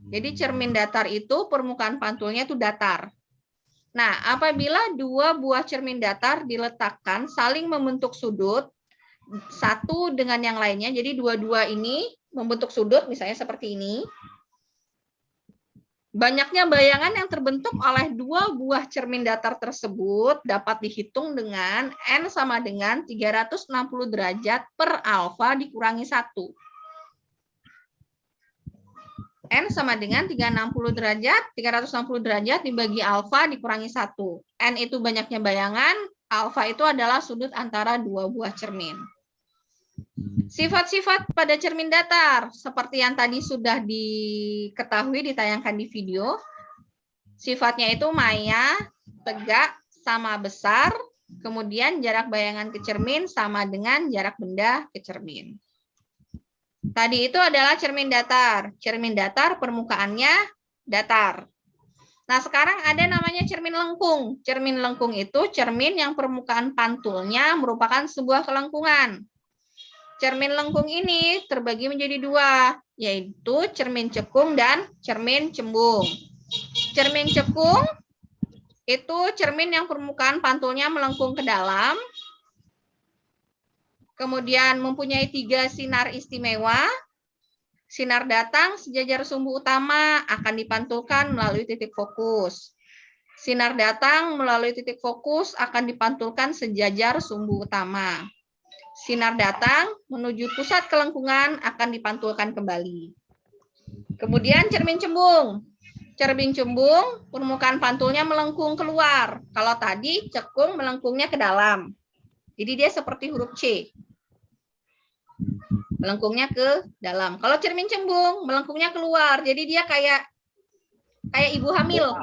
Jadi cermin datar itu permukaan pantulnya itu datar. Nah, apabila dua buah cermin datar diletakkan saling membentuk sudut satu dengan yang lainnya, jadi dua-dua ini membentuk sudut, misalnya seperti ini. Banyaknya bayangan yang terbentuk oleh dua buah cermin datar tersebut dapat dihitung dengan N sama dengan 360 derajat per alfa dikurangi 1. N sama dengan 360 derajat dibagi alfa dikurangi 1. N itu banyaknya bayangan, alfa itu adalah sudut antara dua buah cermin. Sifat-sifat pada cermin datar, seperti yang tadi sudah diketahui ditayangkan di video. Sifatnya itu maya, tegak, sama besar, kemudian jarak bayangan ke cermin sama dengan jarak benda ke cermin. Tadi itu adalah cermin datar. Cermin datar permukaannya datar. Nah, sekarang ada namanya cermin lengkung. Cermin lengkung itu cermin yang permukaan pantulnya merupakan sebuah kelengkungan. Cermin lengkung ini terbagi menjadi dua, yaitu cermin cekung dan cermin cembung. Cermin cekung itu cermin yang permukaan pantulnya melengkung ke dalam, kemudian mempunyai 3 sinar istimewa. Sinar datang sejajar sumbu utama akan dipantulkan melalui titik fokus. Sinar datang melalui titik fokus akan dipantulkan sejajar sumbu utama. Sinar datang menuju pusat kelengkungan akan dipantulkan kembali. Kemudian cermin cembung. Cermin cembung permukaan pantulnya melengkung keluar. Kalau tadi cekung melengkungnya ke dalam. Jadi dia seperti huruf C. Melengkungnya ke dalam. Kalau cermin cembung, melengkungnya keluar. Jadi dia kayak ibu hamil.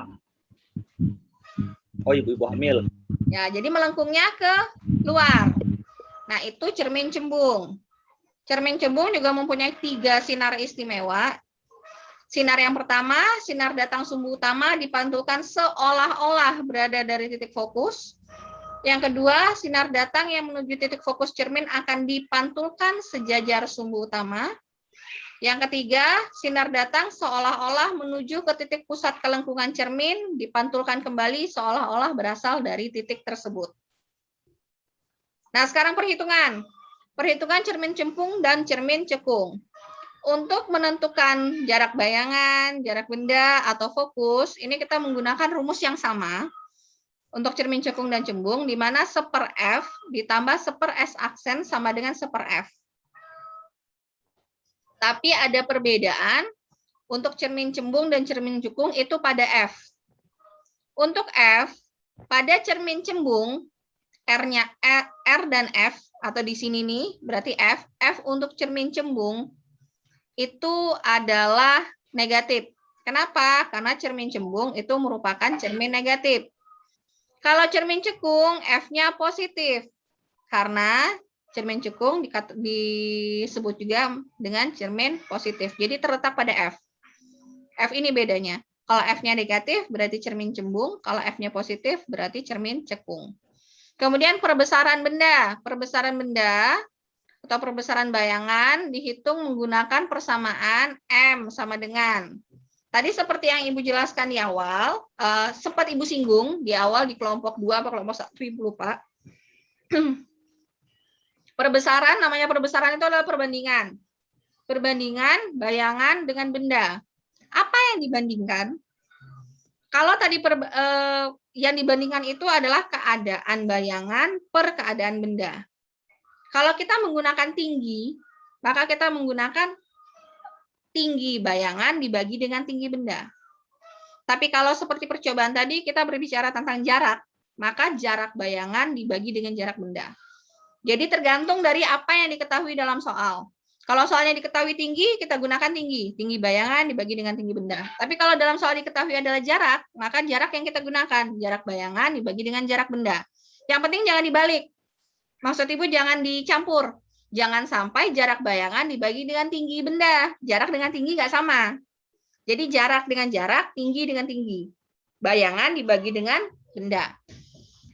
Oh, ibu hamil. Ya, jadi melengkungnya ke luar. Nah, itu cermin cembung. Cermin cembung juga mempunyai 3 sinar istimewa. Sinar yang pertama, sinar datang sumbu utama dipantulkan seolah-olah berada dari titik fokus. Yang kedua, sinar datang yang menuju titik fokus cermin akan dipantulkan sejajar sumbu utama. Yang ketiga, sinar datang seolah-olah menuju ke titik pusat kelengkungan cermin, dipantulkan kembali seolah-olah berasal dari titik tersebut. Nah, sekarang perhitungan. Perhitungan cermin cembung dan cermin cekung. Untuk menentukan jarak bayangan, jarak benda, atau fokus, ini kita menggunakan rumus yang sama. Untuk cermin cekung dan cembung, di mana 1/F ditambah 1/S aksen sama dengan 1/F. Tapi ada perbedaan untuk cermin cembung dan cermin cekung itu pada F. Untuk F, pada cermin cembung, R-nya R dan F, atau di sini nih, berarti F. F untuk cermin cembung itu adalah negatif. Kenapa? Karena cermin cembung itu merupakan cermin negatif. Kalau cermin cekung, F-nya positif. Karena cermin cekung disebut juga dengan cermin positif. Jadi terletak pada F. F ini bedanya. Kalau F-nya negatif, berarti cermin cembung. Kalau F-nya positif, berarti cermin cekung. Kemudian perbesaran benda. Perbesaran benda atau perbesaran bayangan dihitung menggunakan persamaan M sama dengan. Tadi seperti yang Ibu jelaskan di awal, sempat Ibu singgung di awal di kelompok 2 atau kelompok 1, Ibu lupa. Perbesaran, namanya perbesaran itu adalah perbandingan. Perbandingan bayangan dengan benda. Apa yang dibandingkan? Kalau tadi yang dibandingkan itu adalah keadaan bayangan per keadaan benda. Kalau kita menggunakan tinggi, maka kita menggunakan tinggi bayangan dibagi dengan tinggi benda. Tapi kalau seperti percobaan tadi kita berbicara tentang jarak, maka jarak bayangan dibagi dengan jarak benda. Jadi tergantung dari apa yang diketahui dalam soal. Kalau soalnya diketahui tinggi, kita gunakan tinggi. Tinggi bayangan dibagi dengan tinggi benda. Tapi kalau dalam soal diketahui adalah jarak, maka jarak yang kita gunakan, jarak bayangan dibagi dengan jarak benda. Yang penting jangan dibalik. Maksud Ibu jangan dicampur. Jangan sampai jarak bayangan dibagi dengan tinggi benda. Jarak dengan tinggi nggak sama. Jadi jarak dengan jarak, tinggi dengan tinggi. Bayangan dibagi dengan benda.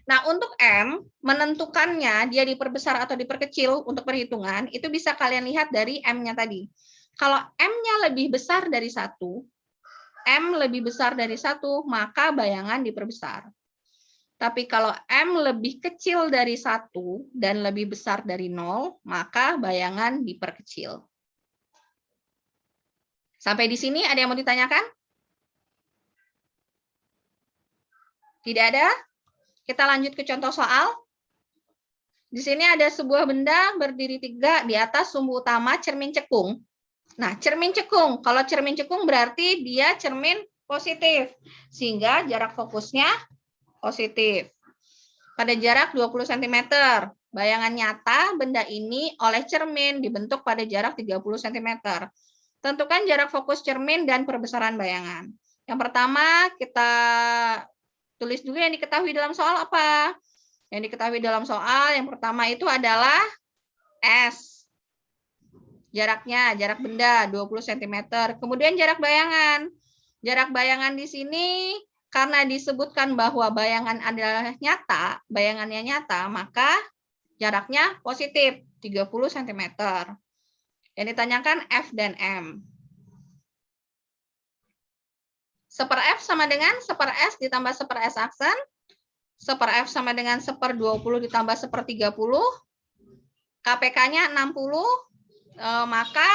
Nah, untuk M, menentukannya dia diperbesar atau diperkecil untuk perhitungan, itu bisa kalian lihat dari M-nya tadi. Kalau M-nya lebih besar dari 1, M lebih besar dari 1, maka bayangan diperbesar. Tapi kalau M lebih kecil dari 1 dan lebih besar dari 0, maka bayangan diperkecil. Sampai di sini ada yang mau ditanyakan? Tidak ada? Kita lanjut ke contoh soal. Di sini ada sebuah benda berdiri tegak di atas sumbu utama cermin cekung. Nah, cermin cekung. Kalau cermin cekung berarti dia cermin positif. Sehingga jarak fokusnya positif. Pada jarak 20 cm. Bayangan nyata benda ini oleh cermin dibentuk pada jarak 30 cm. Tentukan jarak fokus cermin dan perbesaran bayangan. Yang pertama, kita tulis dulu yang diketahui dalam soal apa. Yang diketahui dalam soal yang pertama itu adalah S. Jaraknya, jarak benda 20 cm. Kemudian jarak bayangan. Jarak bayangan di sini karena disebutkan bahwa bayangan adalah nyata, bayangannya nyata, maka jaraknya positif 30 cm. Yang ditanyakan F dan M. Seper F sama dengan seper S ditambah seper S aksen. Seper F sama dengan seper 20 ditambah seper 30. KPK-nya 60. Maka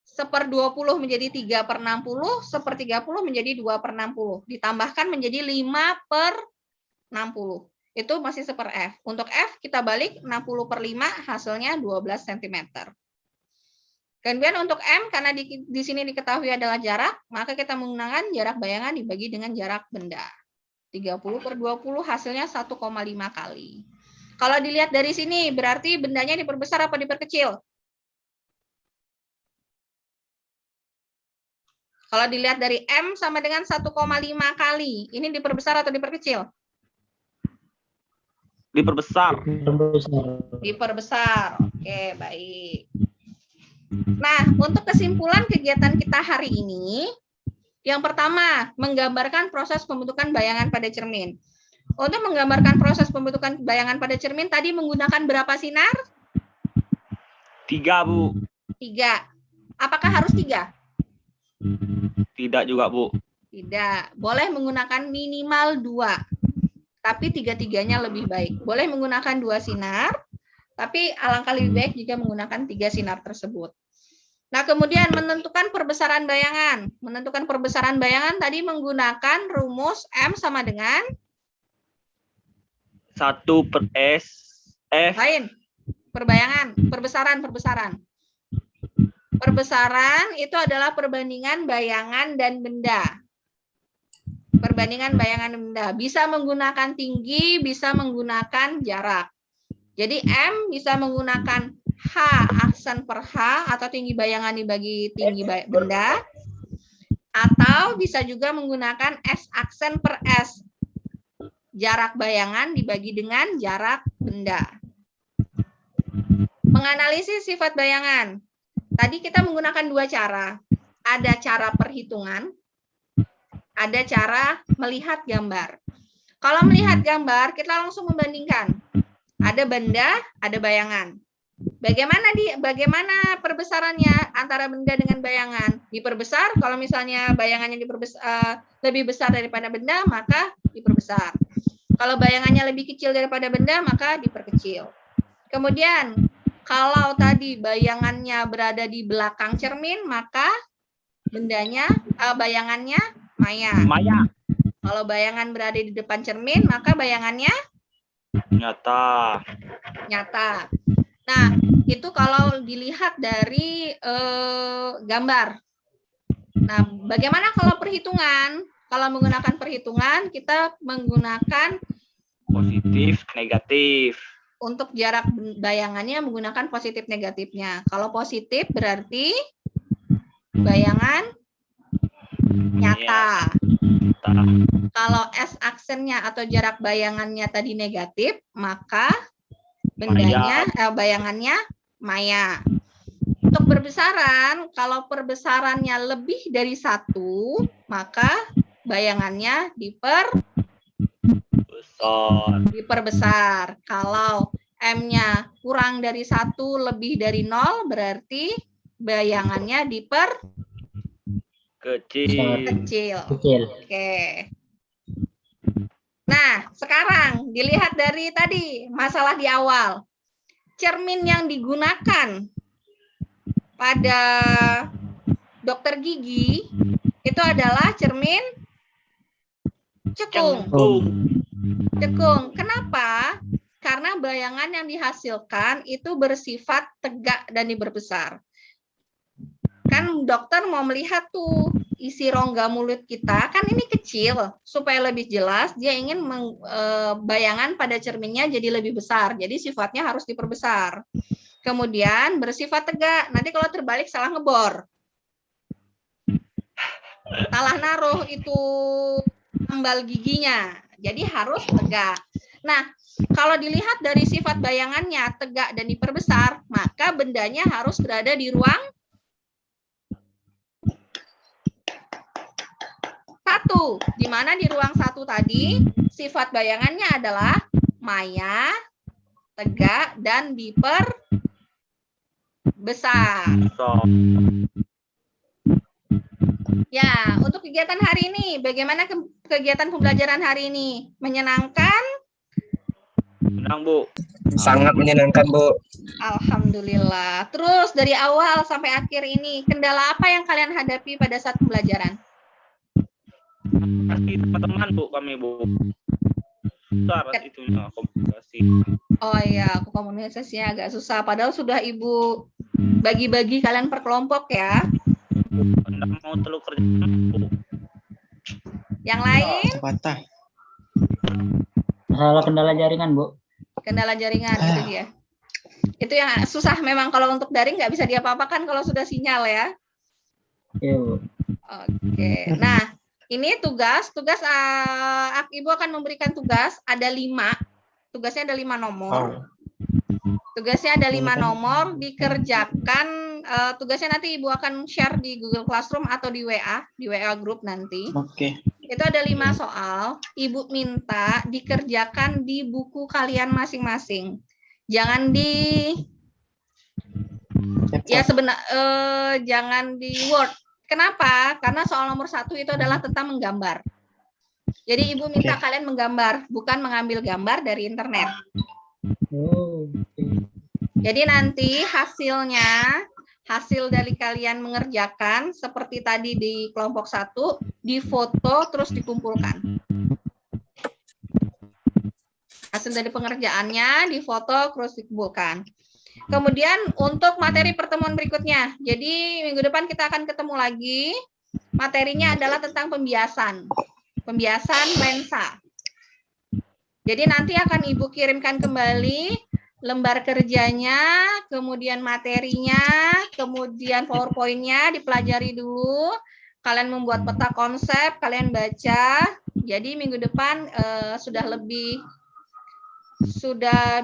seper 20 menjadi 3/60. Seper 30 menjadi 2/60. Ditambahkan menjadi 5/60. Itu masih seper F. Untuk F kita balik 60/5 hasilnya 12 cm. Kemudian untuk M, karena di sini diketahui adalah jarak, maka kita menggunakan jarak bayangan dibagi dengan jarak benda. 30/20 hasilnya 1,5 kali. Kalau dilihat dari sini, berarti bendanya diperbesar apa diperkecil? Kalau dilihat dari M sama dengan 1,5 kali, ini diperbesar atau diperkecil? Diperbesar. Diperbesar. Oke, baik. Nah, untuk kesimpulan kegiatan kita hari ini, yang pertama, menggambarkan proses pembentukan bayangan pada cermin. Untuk menggambarkan proses pembentukan bayangan pada cermin, tadi menggunakan berapa sinar? 3, Bu. 3. Apakah harus 3? Tidak juga, Bu. Tidak. Boleh menggunakan minimal 2. Tapi 3-3-nya lebih baik. Boleh menggunakan 2 sinar, tapi alangkah lebih baik jika menggunakan 3 sinar tersebut. Nah, kemudian menentukan perbesaran bayangan. Menentukan perbesaran bayangan tadi menggunakan rumus M sama dengan 1/S F. lain. Perbesaran. Perbesaran itu adalah perbandingan bayangan dan benda. Perbandingan bayangan dan benda. Bisa menggunakan tinggi, bisa menggunakan jarak. Jadi M bisa menggunakan H aksen per H atau tinggi bayangan dibagi tinggi benda, atau bisa juga menggunakan S aksen per S, jarak bayangan dibagi dengan jarak benda. Menganalisis sifat bayangan. Tadi kita menggunakan 2 cara. Ada cara perhitungan, ada cara melihat gambar. Kalau melihat gambar, kita langsung membandingkan. Ada benda, ada bayangan. Bagaimana perbesarannya antara benda dengan bayangan? Diperbesar, kalau misalnya bayangannya lebih besar daripada benda, maka diperbesar. Kalau bayangannya lebih kecil daripada benda, maka diperkecil. Kemudian, kalau tadi bayangannya berada di belakang cermin, maka bayangannya maya. Kalau bayangan berada di depan cermin, maka bayangannya Nyata. Nah, itu kalau dilihat dari gambar. Nah, bagaimana kalau perhitungan? Kalau menggunakan perhitungan, kita menggunakan Positif, negatif. untuk jarak bayangannya menggunakan positif negatifnya. Kalau positif berarti bayangan nyata. Kalau S aksennya atau jarak bayangannya tadi negatif, maka bayangannya maya. Untuk perbesaran, kalau perbesarannya lebih dari 1, maka bayangannya diperbesar. Kalau M-nya kurang dari 1, lebih dari 0, berarti bayangannya diperkecil. Kecil. Kecil. Kecil. Oke. Nah, sekarang dilihat dari tadi masalah di awal. Cermin yang digunakan pada dokter gigi itu adalah cermin cekung. Cekung. Kenapa? Karena bayangan yang dihasilkan itu bersifat tegak dan diperbesar. Kan dokter mau melihat tuh isi rongga mulut kita, kan ini kecil. Supaya lebih jelas, dia ingin bayangan pada cerminnya jadi lebih besar. Jadi sifatnya harus diperbesar. Kemudian bersifat tegak. Nanti kalau terbalik salah ngebor. Salah naruh itu ambal giginya. Jadi harus tegak. Nah, kalau dilihat dari sifat bayangannya tegak dan diperbesar, maka bendanya harus berada di ruang 1. Di mana di ruang 1 tadi sifat bayangannya adalah maya, tegak, dan diperbesar. Ya, untuk kegiatan hari ini, bagaimana kegiatan pembelajaran hari ini? Menyenangkan? Senang, Bu. Sangat menyenangkan, Bu. Alhamdulillah. Terus dari awal sampai akhir ini, kendala apa yang kalian hadapi pada saat pembelajaran? Kasih teman-teman, Bu, kami, Bu. Susah itunya komunikasi. Oh iya, komunikasinya agak susah. Padahal sudah Ibu bagi-bagi kalian per kelompok ya. Tidak mau terlalu kerja, Bu. Yang lain? Patah. Masalah kendala jaringan, Bu. Kendala jaringan, itu dia. Itu yang susah memang kalau untuk daring nggak bisa diapa-apakan kalau sudah sinyal ya. Iya, Bu. Oke. Nah, ini tugas Ibu akan memberikan tugas ada 5. Tugasnya ada 5 nomor. Tugasnya ada 5 nomor, dikerjakan. Tugasnya nanti Ibu akan share di Google Classroom atau di WA group nanti. Oke. Itu ada 5 soal. Ibu minta dikerjakan di buku kalian masing-masing. Jangan jangan di Word. Kenapa? Karena soal nomor 1 itu adalah tentang menggambar. Jadi Ibu minta kalian menggambar, bukan mengambil gambar dari internet. Jadi nanti hasil dari kalian mengerjakan seperti tadi di kelompok 1, difoto terus dikumpulkan. Hasil dari pengerjaannya difoto terus dikumpulkan. Kemudian untuk materi pertemuan berikutnya. Jadi minggu depan kita akan ketemu lagi. Materinya adalah tentang pembiasan. Pembiasan lensa. Jadi nanti akan Ibu kirimkan kembali lembar kerjanya, kemudian materinya, kemudian PowerPoint-nya dipelajari dulu. Kalian membuat peta konsep, kalian baca. Jadi minggu depan sudah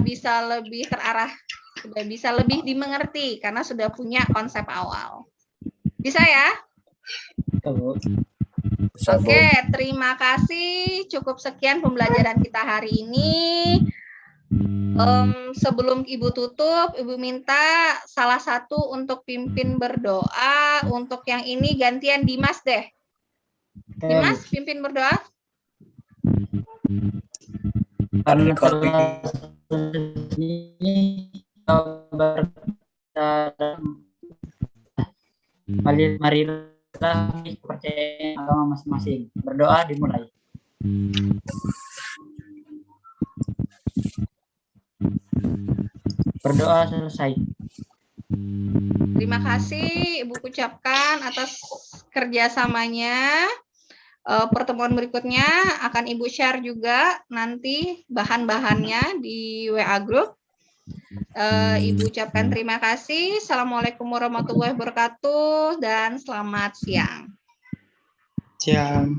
bisa lebih terarah, sudah bisa lebih dimengerti karena sudah punya konsep awal. Bisa ya? Oke, terima kasih. Cukup sekian pembelajaran kita hari ini. Sebelum Ibu tutup, Ibu minta salah satu untuk pimpin berdoa. Untuk yang ini gantian Dimas deh. Dimas, pimpin berdoa. Marilah percaya agama masing-masing. Berdoa dimulai. Berdoa selesai. Terima kasih Ibu ucapkan atas kerjasamanya. Pertemuan berikutnya akan Ibu share juga nanti bahan-bahannya di WA group. Ibu ucapkan terima kasih. Assalamualaikum warahmatullahi wabarakatuh dan selamat siang. Siang.